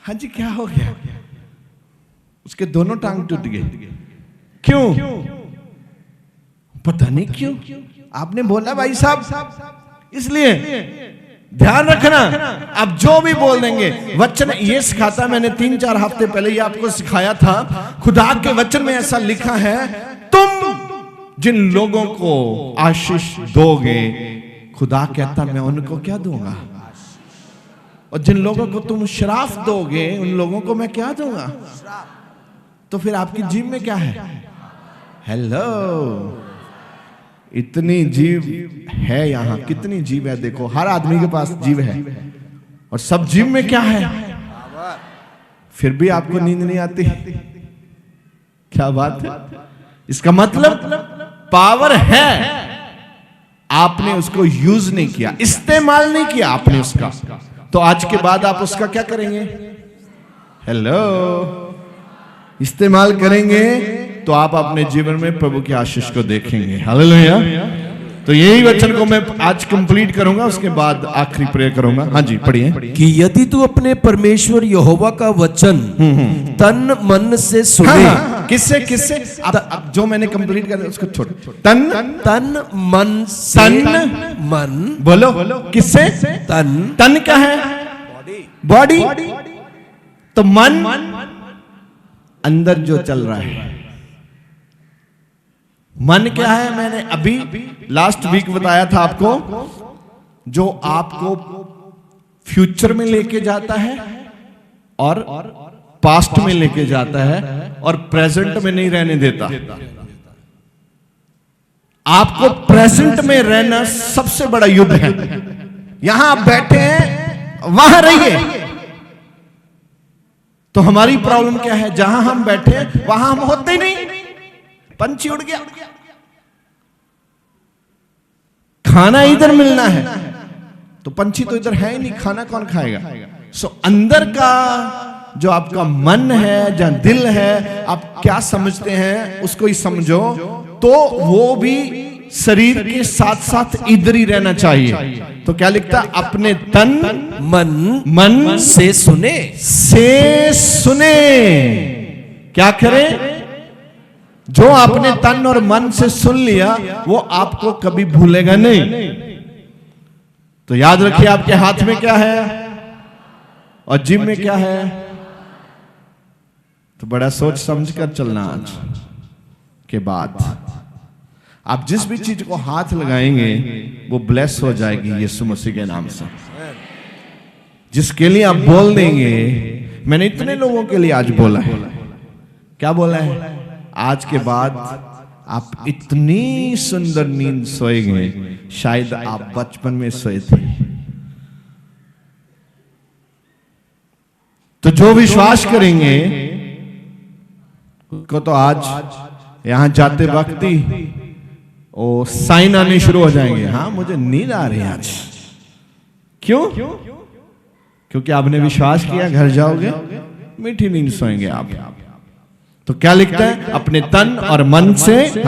हाँ जी क्या हो गया? उसके दोनों टांग टूट गए। क्यों? पता नहीं क्यों। आपने बोला भाई साहब, इसलिए ध्यान रखना। अब जो भी बोल देंगे, वचन ये सिखाता, मैंने 3-4 हफ्ते पहले ये आपको सिखाया था। खुदा के वचन में ऐसा लिखा है, तुम जिन लोगों को आशीष दोगे, खुदा कहता मैं उनको क्या दूंगा, और जिन लोगों को तुम श्राप दोगे, उन लोगों को मैं क्या दूंगा। तो फिर आपकी जीभ में क्या है? हेलो, इतनी जीभ है यहां, कितनी जीभ है देखो, हर आदमी के पास जीभ है, और सब जीभ में क्या है? फिर भी आपको नींद नहीं आती। क्या बात है? इसका मतलब पावर है, आपने उसको यूज नहीं किया, इस्तेमाल नहीं किया आपने उसका। तो आज के बाद आप उसका क्या करेंगे? हेलो, इस्तेमाल करेंगे तो आप अपने जीवन में प्रभु की आशीष को देखेंगे। हालेलुया। तो यही वचन को मैं आज कंप्लीट करूंगा, उसके बाद आखिरी प्रेयर करूंगा। हाँ जी, पढ़िए। कि यदि तू अपने परमेश्वर यहोवा का वचन तन मन से सुने। हाँ, किससे किससे? अब जो मैंने कंप्लीट कर दिया उसको छोड़। तन मन से, मन बोलो किससे? तन क्या है? बॉडी। तो मन अंदर जो चल रहा है। मन क्या है? मैंने अभी लास्ट वीक बताया था आपको, जो आपको फ्यूचर में लेके जाता है और पास्ट में लेके जाता है और प्रेजेंट में नहीं रहने देता। आपको प्रेजेंट में रहना सबसे बड़ा युद्ध है। यहां आप बैठे हैं, वहां रहिए। तो हमारी प्रॉब्लम क्या है? जहां हम बैठे हैं वहां हम होते ही नहीं। पंछी उड़ गया, खाना इधर मिलना है तो पंछी तो इधर है ही नहीं, खाना कौन खाएगा? सो अंदर का जो आपका मन है, जहां दिल है, आप क्या समझते हैं उसको ही समझो। तो वो भी शरीर के साथ साथ इधर ही रहना चाहिए। तो क्या लिखता? अपने तन मन से सुने। क्या करें? जो आपने तन और मन से सुन लिया वो आपको कभी भूलेगा नहीं। तो याद रखिए, आपके हाथ में क्या है और जिम में क्या है। तो बड़ा सोच समझ कर चलना। आज के बाद आप जिस भी चीज को हाथ लगाएंगे वो ब्लेस हो जाएगी यीशु मसीह के नाम से। जिसके लिए आप बोल देंगे, मैंने इतने लोगों के लिए आज बोला है। क्या बोला है? आज के बाद आप इतनी सुंदर नींद सोएंगे, शायद आप बचपन में सोए थे। तो जो विश्वास करेंगे को तो आज यहां जाते वक्त ही वो साइन आने शुरू हो जाएंगे। हाँ, मुझे नींद आ रही है आज। क्यों? क्योंकि आपने विश्वास किया, घर जाओगे मीठी नींद सोएंगे आप। तो क्या लिखता है? अपने तन और मन से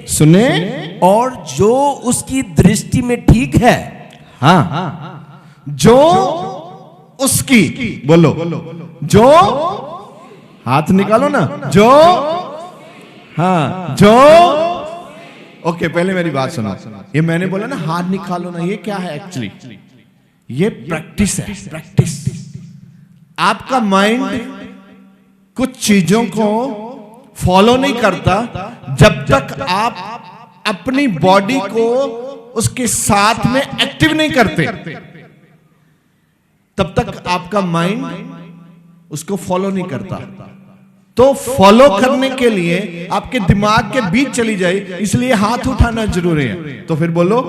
सुने और जो उसकी दृष्टि में ठीक है। हाँ, जो उसकी, बोलो जो, हाथ निकालो ना, जो, हाँ, जो। ओके, पहले मेरी बात सुनो। ये मैंने बोला ना हाथ निकालो ना, ये क्या है? एक्चुअली ये प्रैक्टिस है। प्रैक्टिस। आपका माइंड कुछ चीजों को फॉलो नहीं करता जब तक आप अपनी बॉडी को उसके साथ में एक्टिव नहीं करते। तब तक आपका माइंड उसको फॉलो नहीं करता। तो फॉलो करने के लिए आपके दिमाग के बीच चली जाए, इसलिए हाथ उठाना जरूरी है। तो फिर बोलो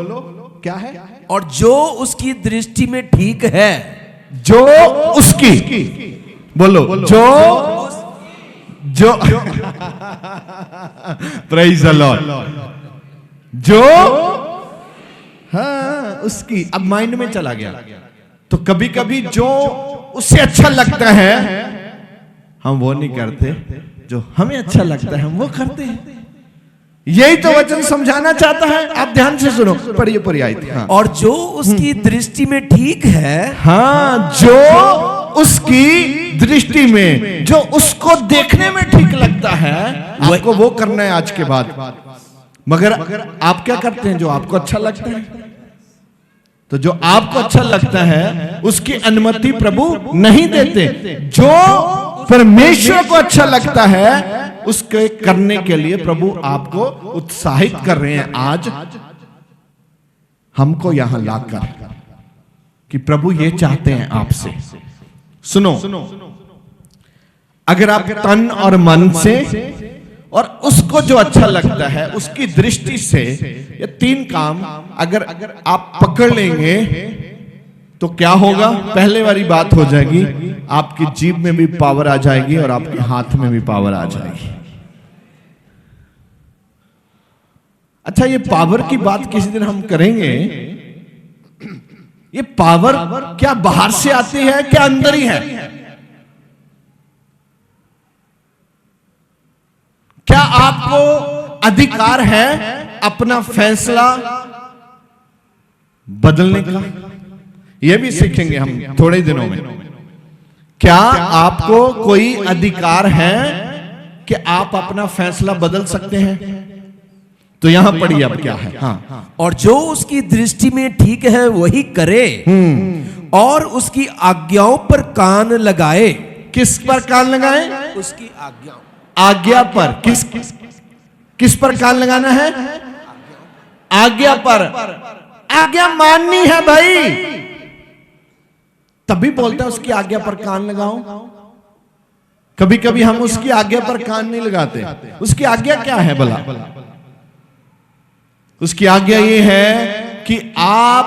क्या है? और जो उसकी दृष्टि में ठीक है। जो उसकी, बोलो जो प्रेज़ द लॉर्ड। जो, हाँ, उसकी। अब माइंड में चला गया। तो कभी कभी जो उससे अच्छा लगता है हम वो नहीं करते, जो हमें अच्छा लगता है हम वो करते हैं। यही तो वचन समझाना चाहता है। आप ध्यान से सुनो, पढ़िए आयत। हाँ। और जो उसकी दृष्टि में ठीक है। हाँ, जो उसकी दृष्टि में, जो उसको देखने में ठीक लगता है, आपको वो करना है आज के बाद। मगर आप क्या करते हैं? जो आपको अच्छा लगता है। तो जो आपको अच्छा लगता है उसकी अनुमति प्रभु नहीं देते। जो परमेश्वर को अच्छा लगता है उसके करने के लिए प्रभु आपको उत्साहित कर रहे हैं आज हमको यहां लाकर, कि प्रभु ये चाहते हैं आपसे। सुनो, अगर आप तन और मन से और उसको जो अच्छा लगता है उसकी दृष्टि से, ये तीन काम अगर आप पकड़ लेंगे तो क्या होगा? पहले वाली बात हो जाएगी, आपकी जीभ में भी पावर आ जाएगी और आपके हाथ में भी पावर आ जाएगी। अच्छा, ये पावर की बात किसी दिन हम करेंगे। ये पावर क्या बाहर से आती है, क्या अंदर ही है? क्या आपको अधिकार है अपना फैसला बदलने का? यह भी सीखेंगे हम थोड़े दिनों में। क्या आपको कोई अधिकार है कि आप अपना फैसला बदल सकते हैं? तो यहां पढ़िए अब क्या है। हाँ, और जो उसकी दृष्टि में ठीक है वही करे, और उसकी आज्ञाओं पर कान लगाए। किस पर कान लगाए? उसकी आज्ञा, आज्ञा पर। किस पर कान लगाना है? आज्ञा पर। आज्ञा माननी है भाई, तभी बोलता है उसकी आज्ञा पर कान लगाओ। कभी कभी हम उसकी आज्ञा पर कान नहीं लगाते। उसकी आज्ञा क्या है भला? उसकी आज्ञा ये है कि आप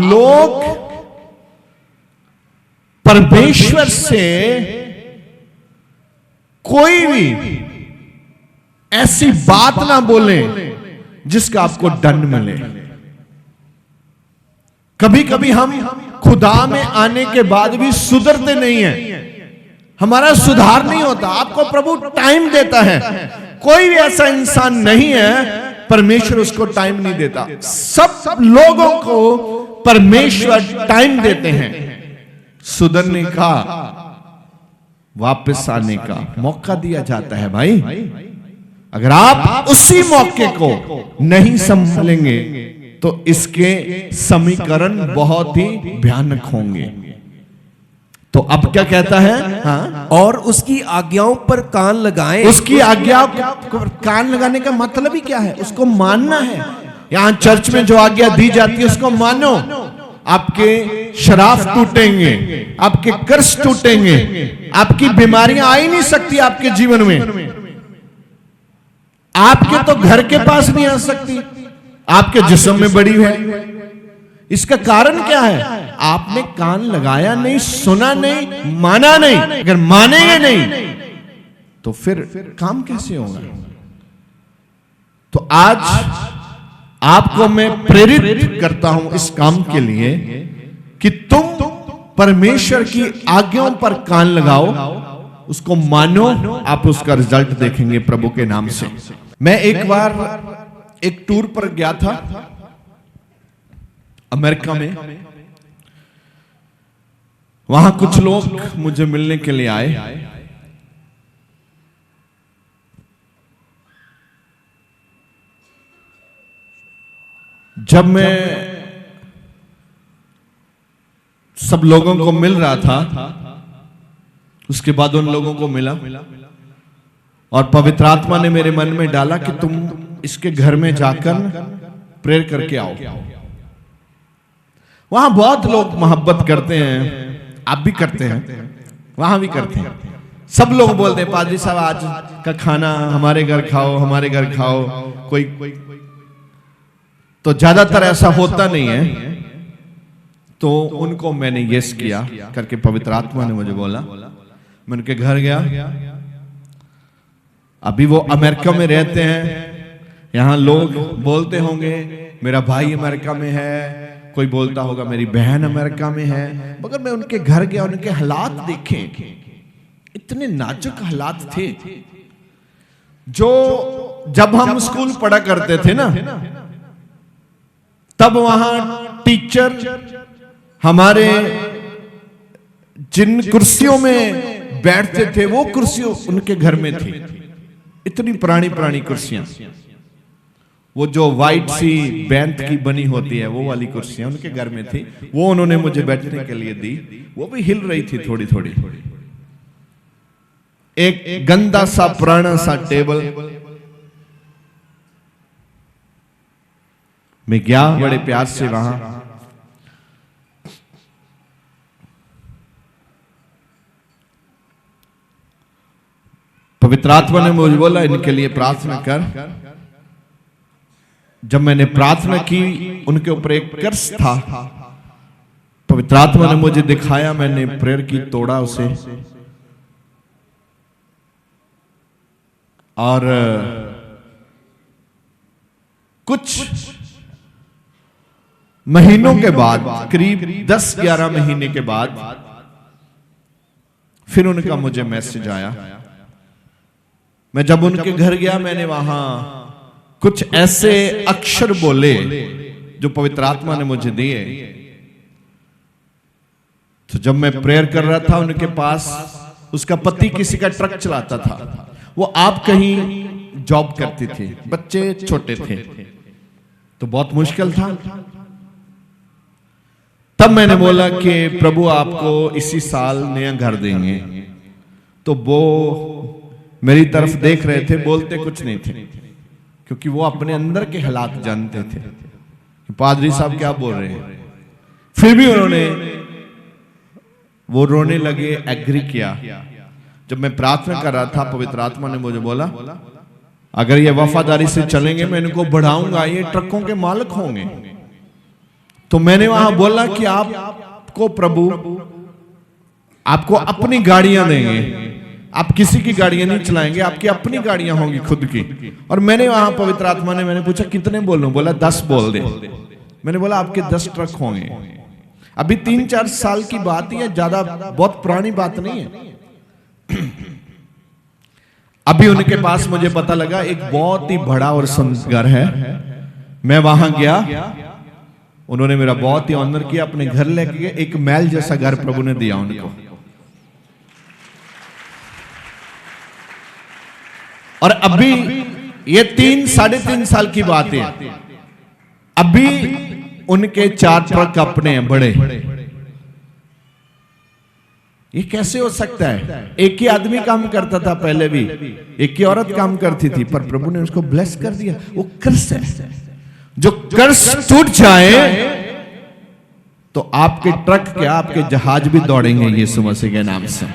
लोग परमेश्वर से कोई भी ऐसी बात ना बोले जिसका आपको दंड मिले। कभी कभी हम खुदा में आने के बाद भी सुधरते नहीं हैं, हमारा सुधार नहीं होता। आपको प्रभु टाइम देता है, कोई भी ऐसा इंसान नहीं है परमेश्वर उसको टाइम नहीं देता। सब लोगों को परमेश्वर टाइम देते हैं, सुधरने का, वापस आने का मौका दिया जाता है भाई। अगर आप उसी मौके को नहीं संभालेंगे तो इसके समीकरण बहुत ही भयानक होंगे। तो अब क्या कहता है? हाँ? और उसकी आज्ञाओं पर कान लगाएं। उसकी आज्ञा पर कान लगाने का मतलब ही क्या है? उसको मानना है। यहां चर्च में जो आज्ञा दी जाती है उसको मानो। आपके शराफ टूटेंगे, आपके कर्ज टूटेंगे, आपकी बीमारियां आ ही नहीं सकती आपके जीवन में। आपके तो घर के पास नहीं आ सकती, आपके जिस्म में बड़ी है। इसका कारण क्या है? आपने कान लगाया नहीं, सुना नहीं, माना नहीं। अगर मानेंगे नहीं तो फिर काम कैसे होगा? तो आज आपको मैं प्रेरित करता हूं इस काम के लिए कि तुम परमेश्वर की आज्ञाओं पर कान लगाओ, उसको मानो, आप उसका रिजल्ट देखेंगे प्रभु के नाम से। मैं एक बार एक टूर पर गया था अमेरिका में। वहां कुछ लोग मुझे मिलने के लिए आए। जब मैं सब लोगों को मिल रहा था, उसके बाद उन लोगों को मिला और पवित्र आत्मा ने मेरे मन में डाला कि तुम इसके घर में जाकर प्रेयर करके आओ। वहां बहुत लोग मोहब्बत करते हैं, आप भी करते हैं, वहां भी करते हैं। सब लोग बोलते हैं पादरी साहब आज का खाना हमारे घर खाओ, हमारे घर खाओ। कोई तो ज्यादातर ऐसा होता नहीं है। तो उनको मैंने यस किया करके पवित्र आत्मा ने मुझे बोला। मैं उनके घर गया। अभी वो अमेरिका में रहते हैं। यहां लोग बोलते होंगे मेरा भाई अमेरिका में है, कोई बोलता होगा मेरी बहन अमेरिका में है। मगर मैं उनके घर गया, उनके हालात देखे, इतने नाजुक हालात थे। जो जब हम स्कूल पढ़ा करते थे ना, तब वहां टीचर हमारे जिन कुर्सियों में बैठते थे वो कुर्सियों उनके घर में थी। इतनी पुरानी पुरानी कुर्सियां, वो जो वाइट सी बैंत की बनी होती है वो वाली कुर्सियां उनके घर में थी। वो उन्होंने मुझे बैठने के लिए दी। वो भी हिल रही थी थोड़ी थोड़ी। एक गंदा सा पुराना सा टेबल। मैं गया बड़े प्यार से वहां। पवित्र आत्मा ने मुझे बोला इनके लिए प्रार्थना कर। जब मैंने प्रार्थना की, उनके ऊपर एक कर्ज था। पवित्र आत्मा ने मुझे दिखाया, मैंने प्रेयर की, तोड़ा उसे। और कुछ महीनों के बाद, करीब 10-11 महीने के बाद, फिर उनका मुझे मैसेज आया मैं जब उनके घर गया, मैंने वहां कुछ ऐसे अक्षर बोले जो पवित्र आत्मा ने मुझे दिए। तो जब मैं प्रेयर कर रहा था, उनके पास उसका पति किसी का ट्रक चलाता था, वो आप कहीं जॉब करती थी, बच्चे छोटे थे, तो बहुत मुश्किल था। तब मैंने बोला कि प्रभु आपको इसी साल नया घर देंगे। तो वो मेरी तरफ देख रहे थे, बोलते कुछ नहीं थे, क्योंकि वो अपने अंदर के हालात जानते थे कि पादरी साहब क्या बोल रहे हैं। फिर भी उन्होंने वो रोने लगे, एग्री किया। जब मैं प्रार्थना कर रहा था, पवित्र आत्मा ने मुझे बोला, अगर ये वफादारी से चलेंगे मैं इनको बढ़ाऊंगा, ये ट्रकों के मालिक होंगे। तो मैंने वहां बोला कि आपको प्रभु आपको अपनी गाड़ियां देंगे, आप किसी की गाड़ियां नहीं चलाएंगे, आपकी अपनी गाड़ियां होंगी खुद की। और मैंने वहां पवित्र आत्मा ने, मैंने पूछा कितने बोलूं? बोला 10 बोल दे। मैंने बोला आपके 10 ट्रक होंगे। अभी 3-4 साल की बात ही है, ज्यादा बहुत पुरानी बात नहीं है। अभी उनके पास मुझे पता लगा एक बहुत ही बड़ा और सुंदर घर है। मैं वहां गया, उन्होंने मेरा बहुत ही ऑनर किया, अपने घर लेके गए। एक महल जैसा घर प्रभु ने दिया उनको। और अभी ये 3-3.5 साल की बात है, अभी उनके 4 ट्रक अपने हैं बड़े। ये कैसे हो सकता है? एक ही आदमी काम करता था पहले भी, एक ही औरत काम करती थी, पर प्रभु ने उसको ब्लेस कर दिया। वो कर्ज है, जो कर्ज टूट जाए तो आपके ट्रक क्या, आपके जहाज भी दौड़ेंगे यीशु मसीह के नाम से।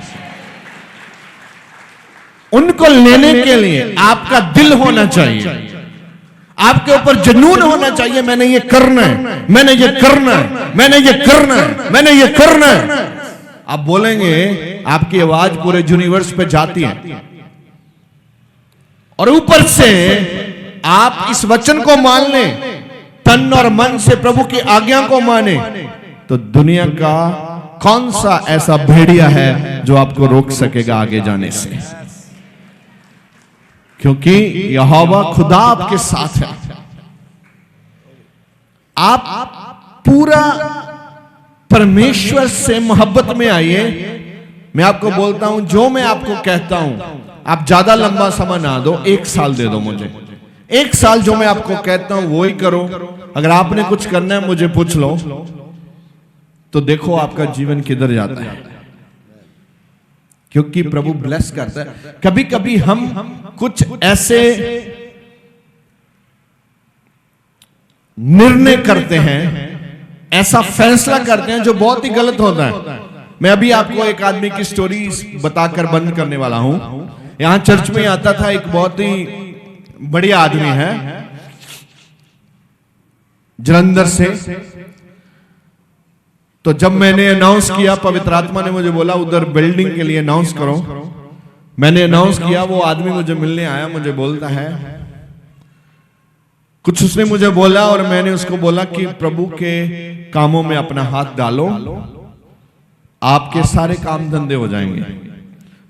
उनको लेने के लिए आपका दिल होना चाहिए, आपके ऊपर जुनून होना चाहिए। मैंने ये करना है, मैंने ये करना है, मैंने ये करना है, मैंने ये करना है। आप बोलेंगे, आपकी आवाज पूरे यूनिवर्स पे जाती है, और ऊपर से आप इस वचन को मान लें, तन और मन से प्रभु की आज्ञा को माने, तो दुनिया का कौन सा ऐसा भेड़िया है जो आपको रोक सकेगा आगे जाने से? क्योंकि यहोवा खुदा आपके साथ है। आप पूरा परमेश्वर से मोहब्बत में आइए। मैं आपको बोलता हूं, जो मैं आपको कहता हूं, आप ज्यादा लंबा समय ना दो, 1 साल दे दो मुझे। 1 साल जो मैं आपको कहता हूं वो ही करो। अगर आपने कुछ करना है मुझे पूछ लो, तो देखो आपका जीवन किधर जाता है। क्योंकि प्रभु ब्लेस करता है। कभी कभी हम कुछ ऐसे निर्णय करते हैं, ऐसा फैसला करते हैं जो बहुत ही गलत होता है। मैं अभी आपको एक आदमी की स्टोरी बताकर बंद करने वाला हूं। यहां चर्च में आता था एक बहुत ही बढ़िया आदमी है, जलंधर से। तो जब मैंने अनाउंस किया, पवित्र आत्मा ने मुझे बोला उधर बिल्डिंग के लिए अनाउंस करो। मैंने अनाउंस किया, वो आदमी मुझे मिलने आया, मुझे बोलता है कुछ उसने मुझे बोला, और मैंने उसको बोला कि प्रभु के कामों में अपना हाथ डालो, आपके सारे काम धंधे हो जाएंगे।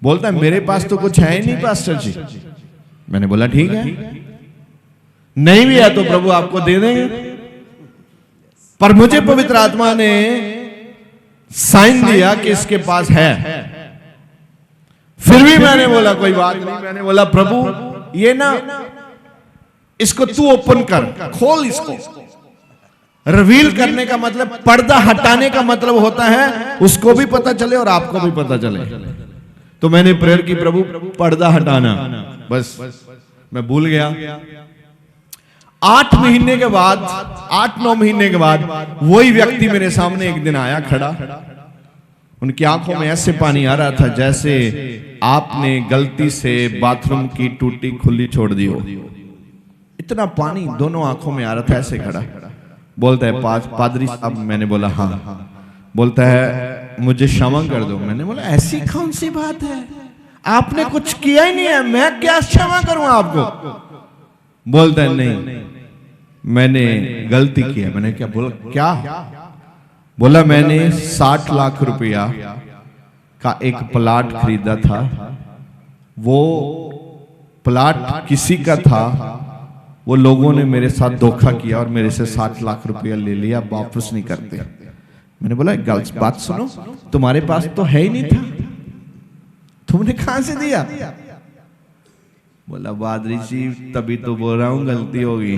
बोलता है मेरे पास तो कुछ है ही नहीं पास्टर जी। मैंने बोला ठीक है, नहीं भी है तो प्रभु आपको दे देंगे। पर मुझे पवित्र आत्मा ने साइन दिया कि इसके पास है। फिर भी मैंने बोला कोई बात नहीं। मैंने बोला प्रभु ये ना, इसको तू ओपन कर, खोल इसको। रिवील करने का मतलब, पर्दा हटाने का मतलब होता है उसको भी पता चले और आपको भी पता चले। तो मैंने प्रेयर की, प्रभु पर्दा हटाना। बस मैं भूल गया। 8 महीने के बाद, 8-9 महीने के बाद वही व्यक्ति मेरे सामने एक दिन आया खड़ा। उनकी आंखों में ऐसे पानी आ रहा था जैसे आपने गलती से बाथरूम की टूटी खुली छोड़ दी हो। इतना पानी दोनों आंखों में आ रहा था, ऐसे खड़ा। बोलता है पादरी साहब। मैंने बोला हाँ। बोलता है मुझे क्षमा कर दो। मैंने बोला ऐसी कौन सी बात है, आपने कुछ किया ही नहीं है, मैं क्या क्षमा करूं आपको? बोलता है नहीं, मैंने गलती की है। मैंने क्या बोला, क्या? बोला मैंने 60 लाख रुपया का एक प्लाट खरीदा था, वो प्लाट किसी का था, वो लोगों ने मेरे साथ धोखा किया और मेरे से 60 लाख रुपया ले लिया, वापस नहीं करते। मैंने बोला एक बात सुनो, तुम्हारे पास तो है ही नहीं था, तुमने कहां से दिया? बोला बादरी जी तभी तो बोल रहा हूं गलती होगी,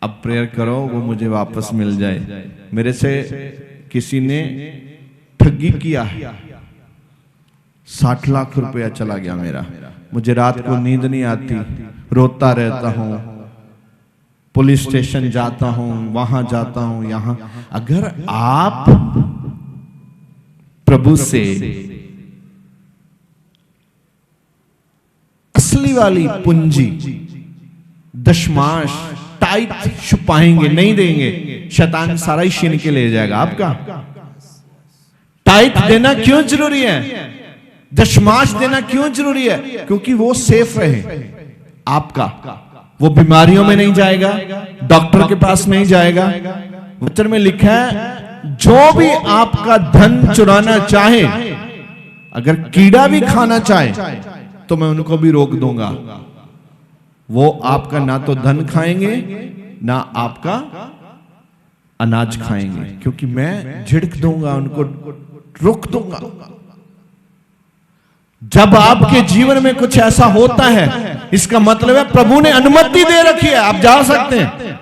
अब प्रेयर करो वो मुझे वापस मिल जाए। मेरे से किसी ने ठगी किया है, 60 लाख रुपया चला गया मेरा। मुझे रात को नींद नहीं आती, रोता रहता हूं, पुलिस स्टेशन जाता हूं, वहां जाता हूं, यहां। अगर आप प्रभु से असली वाली पूंजी दशमांश टाइट छुपाएंगे, नहीं देंगे, शैतान सारा ही छीन के ले जाएगा आपका। टाइट देना क्यों जरूरी है? दशमांश देना क्यों जरूरी है? क्योंकि वो सेफ रहे आपका, वो बीमारियों में नहीं जाएगा, डॉक्टर के पास नहीं जाएगा। वचन में लिखा है जो भी आपका धन चुराना चाहे, अगर कीड़ा भी खाना चाहे तो मैं उनको भी रोक दूंगा। वो आपका ना तो धन खाएंगे ना आपका अनाज खाएंगे, क्योंकि मैं झिड़क दूंगा, उनको रोक दूंगा। जब आपके जीवन में कुछ ऐसा होता है, इसका मतलब है प्रभु ने अनुमति दे रखी है, आप जा सकते हैं।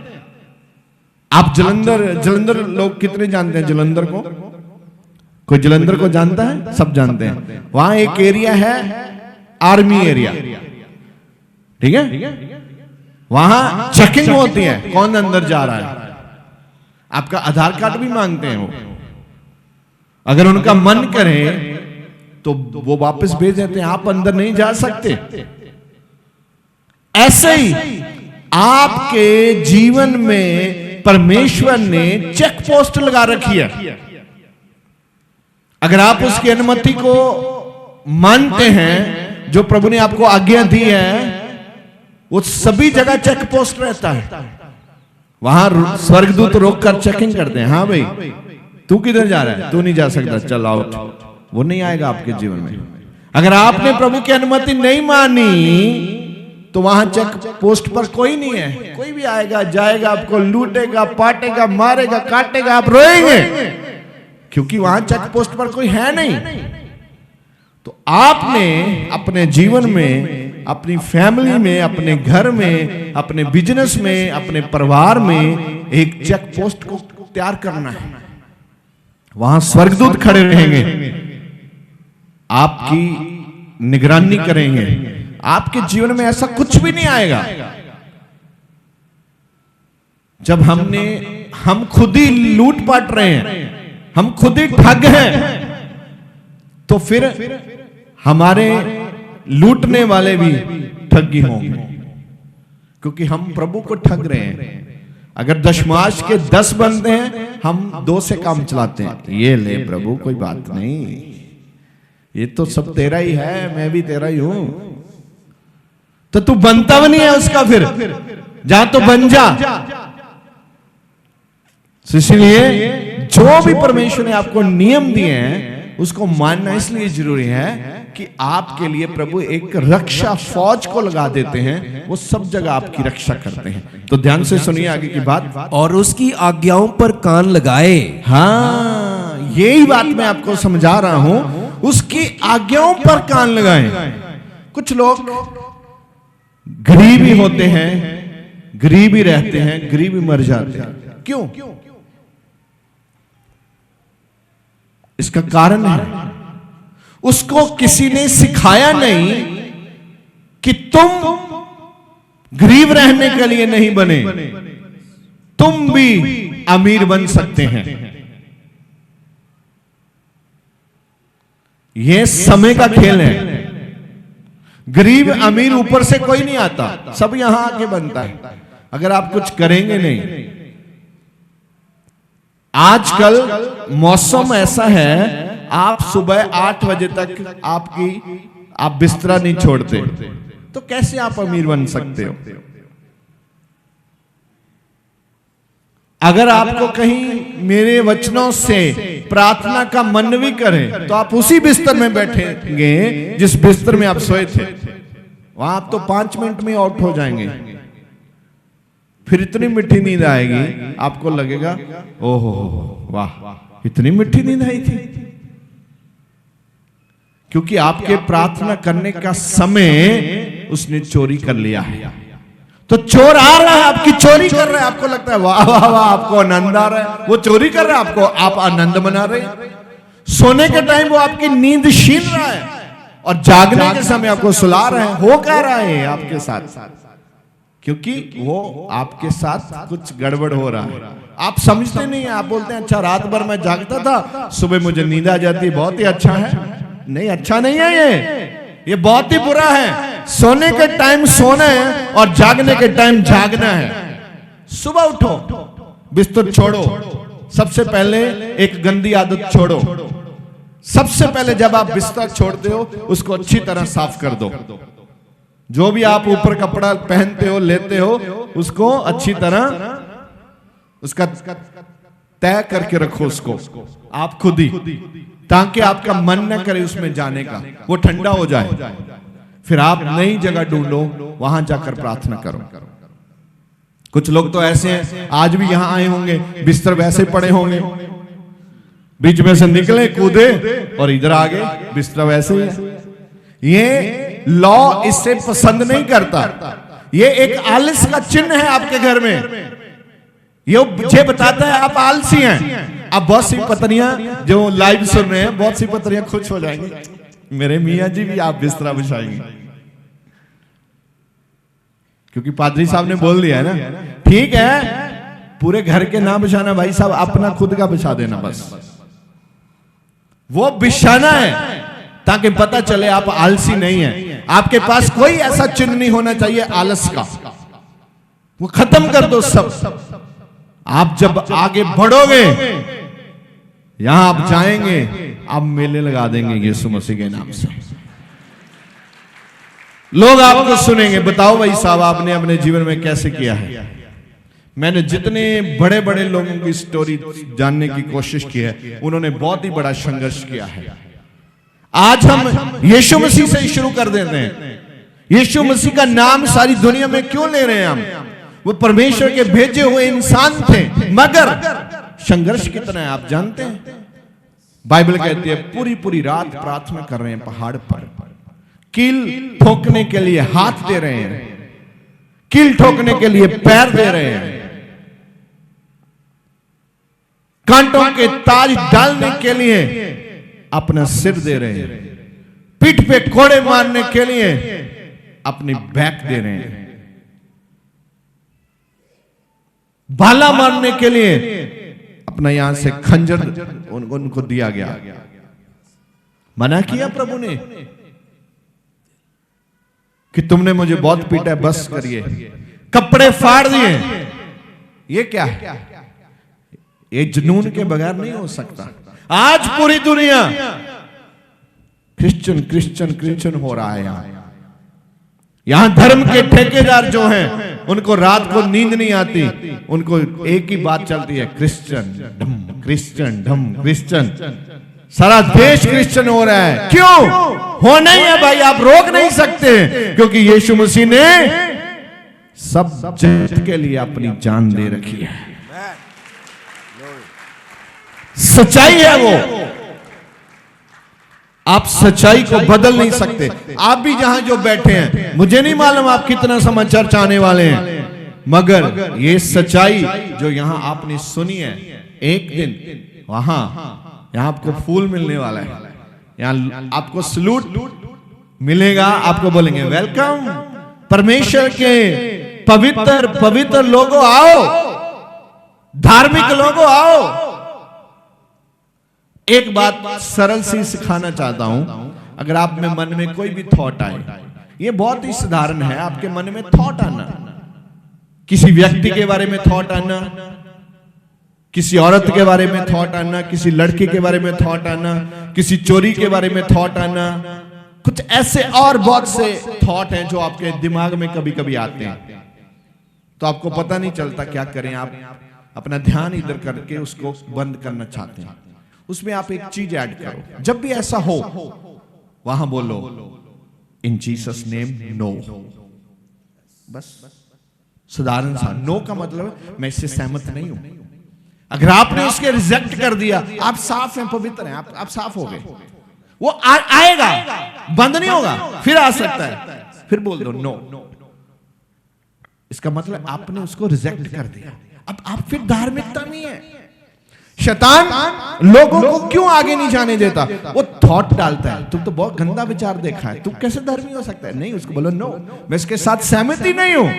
आप जलंधर लोग कितने जानते हैं जलंधर को? कोई जलंधर को जानता है? सब जानते हैं। वहां एक एरिया है आर्मी एरिया, ठीक है? वहां चेकिंग होती है, कौन अंदर जा रहा है। आपका आधार कार्ड भी मांगते हैं वो। अगर उनका मन करे तो वो वापस भेज देते हैं, आप अंदर नहीं जा सकते। ऐसे ही आपके जीवन में परमेश्वर ने चेक पोस्ट लगा रखी है। अगर आप उसकी अनुमति को मानते हैं, जो प्रभु ने आपको आज्ञा दी है, वो सभी जगह चेक पोस्ट रहता है। वहां स्वर्गदूत रोककर चेकिंग करते हैं, हाँ भाई तू किधर जा रहा है, तू नहीं जा सकता, चल आउट। वो नहीं आएगा आपके जीवन में। अगर आपने प्रभु की अनुमति नहीं मानी तो वहां चेक पोस्ट पर कोई नहीं है। कोई भी आएगा जाएगा, आपको लूटेगा, पाटेगा, मारेगा, काटेगा, आप रोएंगे, क्योंकि वहां चेक पोस्ट पर कोई है नहीं। तो आपने अपने जीवन में, अपनी फैमिली में, अपने घर में, अपने बिजनेस में, अपने परिवार में एक चेक पोस्ट को तैयार करना है। वहां स्वर्गदूत खड़े रहेंगे, आपकी निगरानी करेंगे। आपके जीवन में ऐसा कुछ भी नहीं आएगा जब हम खुद ही लूट पाट रहे हैं, हम खुद ही ठग हैं, तो फिर हमारे लूटने वाले भी ठगी होंगे, क्योंकि हम प्रभु को ठग रहे हैं। अगर दशमांश के 10 बनते हैं, हम 2 से काम चलाते हैं। ये ले प्रभु, कोई बात नहीं, ये तो सब तेरा ही है, मैं भी तेरा ही हूं। तो तू बनता भी नहीं है उसका, फिर जा तो बन जा। इसलिए जो भी परमेश्वर ने आपको नियम दिए हैं, उसको मानना इसलिए जरूरी है कि आपके लिए प्रभु एक रक्षा फौज को लगा देते हैं, वो सब जगह आपकी रक्षा करते हैं। तो ध्यान से सुनिए आगे की बात। और उसकी आज्ञाओं पर कान लगाए। हाँ, यही बात मैं आपको समझा रहा हूं, उसकी आज्ञाओं पर कान लगाएं। कुछ लोग गरीब ही होते हैं, गरीब ही रहते हैं, गरीब ही मर जाते हैं। क्यों? इसका कारण है उसको किसी ने सिखाया नहीं कि तुम गरीब रहने के लिए नहीं बने, तुम भी अमीर बन सकते हैं। यह समय का खेल है। गरीब अमीर ऊपर से कोई नहीं आता, सब यहां आके बनता है। अगर आप कुछ करेंगे नहीं। आजकल मौसम ऐसा है, आप सुबह 8 बजे तक आप बिस्तरा नहीं छोड़ते, तो कैसे आप अमीर बन सकते हो? अगर आपको कहीं मेरे वचनों से प्रार्थना का मन भी करें, तो आप उसी बिस्तर में बैठेंगे जिस बिस्तर में आप सोए थे। वहां आप तो 5 मिनट में आउट हो जाएंगे। फिर इतनी मीठी नींद आएगी, आपको लगेगा ओहो वाह, इतनी मीठी नींद आई थी। क्योंकि आपके प्रार्थना करने का समय उसने चोरी कर लिया है। तो चोर आ रहा है, आपकी चोरी कर रहा है, आपको लगता है वाह वाह वाह, आपको आनंद आ रहा है। वो चोरी कर रहा है आपको, आप आनंद मना रहे हैं। सोने के टाइम वो आपकी नींद छीन रहा है और जागने के समय आपको सुला रहे हैं। हो क्या रहा है आपके साथ? क्योंकि वो आपके साथ कुछ गड़बड़ हो रहा है, आप समझते नहीं है। आप बोलते हैं अच्छा रात भर मैं जागता था, सुबह मुझे नींद आ जाती, बहुत ही अच्छा है। नहीं, अच्छा नहीं है, ये बहुत ही बुरा है। सोने के टाइम सोना है और जागने के टाइम जागना है। सुबह उठो, बिस्तर छोड़ो, सबसे पहले एक गंदी आदत छोड़ो। सबसे पहले जब आप बिस्तर छोड़ते हो उसको अच्छी तरह साफ कर दो। जो भी आप ऊपर कपड़ा पहनते हो, लेते हो, उसको अच्छी तरह उसका तय करके रखो उसको आप खुद ही, ताकि आपका मन न करे उसमें जाने का, वो ठंडा हो जाए। फिर आप नई जगह ढूंढो, वहां जाकर प्रार्थना करो। कुछ लोग तो ऐसे हैं, आज भी यहां आए होंगे, बिस्तर वैसे पड़े होंगे, बीच में से निकले, कूदे और इधर आ गए, बिस्तर वैसे ही है। ये लॉ इससे पसंद नहीं करता। ये एक आलस का चिन्ह है आपके घर में। ये मुझे बताता है आप आलसी हैं। अब बहुत सी पत्नियां जो लाइव सुन रहे हैं, बहुत सी पत्नियां खुश हो जाएंगी, मेरे मियां जी भी आप बिस्तरा बिछाएंगे, क्योंकि पादरी साहब ने बोल दिया है ना। ठीक है, पूरे घर के ना बिछाना भाई साहब, अपना खुद का बिछा देना बस। वो बिछाना है ताकि पता चले आप आलसी नहीं है। आपके पास कोई ऐसा चिन्ह नहीं होना चाहिए आलस का, वो खत्म कर दो सब। आप जब आगे बढ़ोगे, यहां आप जाएंगे, आप मेले लगा देंगे यीशु मसीह के नाम से। लोग आपको सुनेंगे, बताओ भाई साहब आपने अपने जीवन में कैसे किया है। मैंने जितने बड़े बड़े लोगों की स्टोरी जानने की कोशिश की है, उन्होंने बहुत ही बड़ा संघर्ष किया है। आज हम यीशु मसीह से ही शुरू कर देते हैं। यीशु मसीह का नाम सारी दुनिया में क्यों ले रहे हैं हम? वो परमेश्वर के भेजे हुए इंसान थे, मगर संघर्ष कितना है आप जानते हैं। बाइबल कहती है पूरी पूरी रात प्रार्थना कर रहे हैं पहाड़ पर, कील ठोकने के लिए हाथ दे रहे हैं, कील ठोकने के लिए पैर दे रहे हैं, कांटों के ताज डालने के लिए अपना सिर दे रहे हैं, पीठ पे कोड़े मारने के लिए अपनी बैक दे रहे हैं, भाला मारने के लिए अपना यहां से खंजर उनको दिया गया। मना किया प्रभु ने कि तुमने मुझे बहुत पीटा है, बस करिए, कपड़े फाड़ दिए। ये क्या है? ये जुनून के बगैर नहीं हो सकता। आज पूरी दुनिया क्रिश्चियन क्रिश्चियन क्रिश्चियन हो रहा है। यहां धर्म के ठेकेदार जो हैं, उनको रात को नींद नहीं आती, उनको एक ही बात चलती है, क्रिश्चियन ढम क्रिश्चियन ढम क्रिश्चियन। सारा देश क्रिश्चियन हो रहा है। क्यों होना ही है भाई, आप रोक नहीं सकते, क्योंकि यीशु मसीह ने सब जगत के लिए अपनी जान दे रखी है। सच्चाई है वो, आप सच्चाई को बदल नहीं सकते। आप भी जहां जो बैठे हैं, मुझे नहीं मालूम आप कितना समाचार चाहने वाले हैं, मगर ये सच्चाई जो यहां आपने सुनी है, एक दिन वहां यहां आपको फूल मिलने वाला है, यहां आपको सलूट मिलेगा, आपको बोलेंगे वेलकम, परमेश्वर के पवित्र पवित्र लोगों आओ, धार्मिक लोगों आओ। एक बात सरल सी सिखाना चाहता हूं, अगर आप में मन में कोई भी थॉट आए, ये बहुत ही साधारण है, आपके मन में थॉट आना, किसी व्यक्ति के बारे में थॉट आना, किसी औरत के बारे में थॉट आना, किसी लड़के के बारे में थॉट आना, किसी चोरी के बारे में थॉट आना, कुछ ऐसे और बहुत से थॉट हैं जो आपके दिमाग में कभी कभी आते हैं, तो आपको पता नहीं चलता क्या करें। आप अपना ध्यान इधर करके उसको बंद करना चाहते हैं। उसमें आप एक चीज ऐड करो, जब भी ऐसा हो वहां बोलो इन जीसस नेम नो। बस साधारण सा नो का मतलब मैं इससे सहमत नहीं हूं। अगर आपने उसके रिजेक्ट कर दिया, आप साफ हैं, पवित्र हैं, आप साफ हो गए। वो आएगा, बंद नहीं होगा, फिर आ सकता है, फिर बोल दो नो। इसका मतलब आपने उसको रिजेक्ट कर दिया। अब आप फिर धार्मिकता नहीं है। शैतान लोगों को क्यों आगे नहीं जाने देता? वो थॉट डालता है, तुम तो बहुत गंदा विचार देखा है, तुम कैसे धर्मी हो सकता है? नहीं, उसको बोलो नो, मैं इसके साथ सहमत ही नहीं हूं।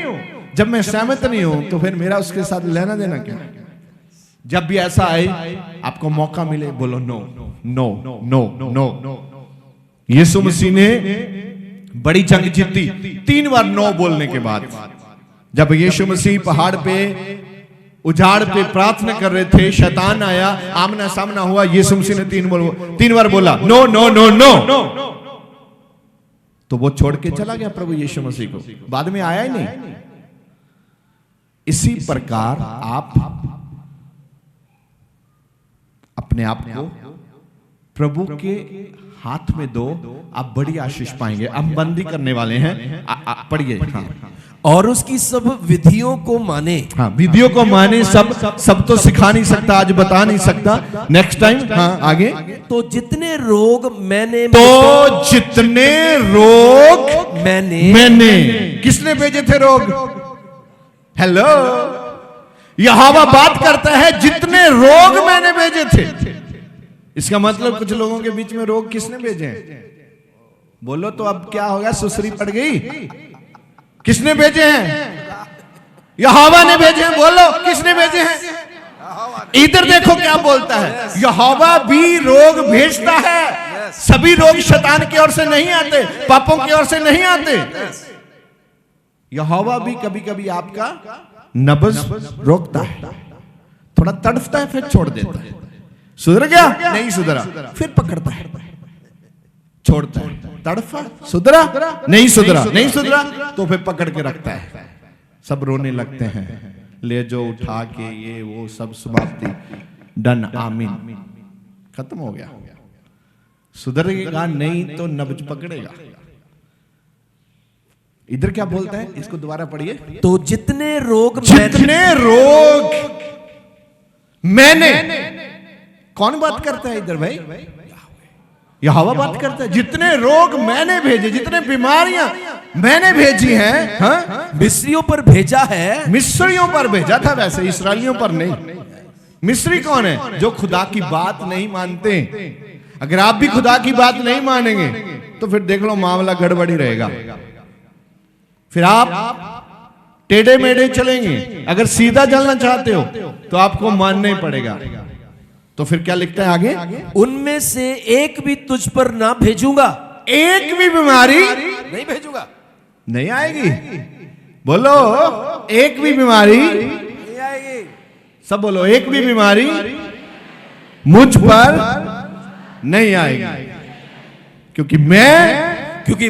जब मैं सहमत नहीं हूं तो फिर मेरा उसके साथ लेना देना क्या? जब भी ऐसा आए, आपको मौका मिले, बोलो नो नो नो नो। यीशु मसीह ने बड़ी जंग जीती 3 बार नो बोलने के बाद। जब यीशु मसीह पहाड़ पे उजाड़ पे प्रार्थना कर रहे थे, शैतान आया, आमना सामना हुआ, यीशु मसीह ने 3 बार बोला नो नो नो नो, तो वो छोड़ के चला गया प्रभु यीशु मसीह को, बाद में आया ही नहीं। इसी प्रकार आप अपने आप को प्रभु के हाथ में दो, आप बड़ी आशीष पाएंगे। हम बंदी करने वाले हैं, पढ़िए। हाँ। और उसकी सब विधियों को माने। हाँ, विधियों को माने। सब तो सिखा नहीं सकता, आज बता नहीं सकता, नेक्स्ट टाइम। हाँ, आगे। तो जितने रोग मैंने किसने भेजे थे रोग? हेलो, यहोवा बात करता है, जितने रोग मैंने भेजे थे। इसका मतलब कुछ लोगों के बीच में रोग किसने भेजे हैं? बोलो तो अब क्या होगा? सुसरी पड़ गई। किसने भेजे हैं? यहोवा ने भेजे हैं। बोलो किसने भेजे हैं? इधर देखो क्या बोलता है, यहोवा भी रोग भेजता है। सभी रोग शैतान की ओर से नहीं आते, पापों की ओर से नहीं आते। यहोवा भी कभी कभी आपका नब्ज रोकता है, थोड़ा तड़फता है, फिर छोड़ देता है। सुधर गया? नहीं सुधरा, फिर पकड़ता है, छोड़ता है। तड़फा, सुधरा? नहीं सुधरा, नहीं सुधरा, तो फिर पकड़ के रखता है। सब रोने लगते हैं, ले जो उठा के, ये वो सब समाप्ति, डन, आमीन, खत्म हो गया। सुधरेगा नहीं तो नब्ज पकड़ेगा। इधर क्या बोलता है, इसको दोबारा पढ़िए। तो जितने रोग मैंने, कौन बात करता है इधर भाई? यहोवा बात करता है। जितने रोग मैंने भेजे, जितने बीमारियां मैंने भेजी हैं, हाँ? मिस्रियों पर भेजा है। मिस्रियों पर भेजा था, वैसे इसराइलियों पर नहीं। मिस्री कौन है? जो खुदा की बात नहीं मानते। अगर आप भी खुदा की बात नहीं मानेंगे तो फिर देख लो मामला गड़बड़ी रहेगा। फिर आप टेढ़े मेढ़े चलेंगे। अगर सीधा चलना चाहते हो तो आपको मानना ही पड़ेगा। तो फिर क्या लिखता है आगे? उनमें से एक भी तुझ पर ना भेजूंगा। एक भी बीमारी नहीं भेजूंगा, नहीं आएगी। बोलो, एक भी बीमारी नहीं आएगी। सब बोलो, एक भी बीमारी मुझ पर नहीं आएगी, क्योंकि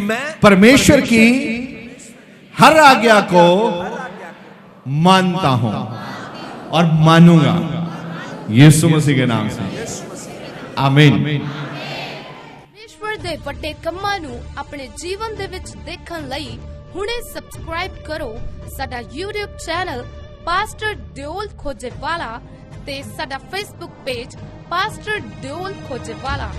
मैं परमेश्वर की हर आज्ञा को मानता हूं और मानूंगा, यीशु मसीह के नाम से, आमीन। परमेश्वर ਦੇ ਵੱਡੇ ਕੰਮਾਂ ਨੂੰ ਆਪਣੇ ਜੀਵਨ ਦੇ ਵਿੱਚ ਦੇਖਣ ਲਈ ਹੁਣੇ ਸਬਸਕ੍ਰਾਈਬ ਕਰੋ ਸਾਡਾ YouTube ਚੈਨਲ ਪਾਸਟਰ ਦਿਓਲ ਖੋਜੇਵਾਲਾ ਤੇ ਸਾਡਾ Facebook ਪੇਜ ਪਾਸਟਰ ਦਿਓਲ ਖੋਜੇਵਾਲਾ।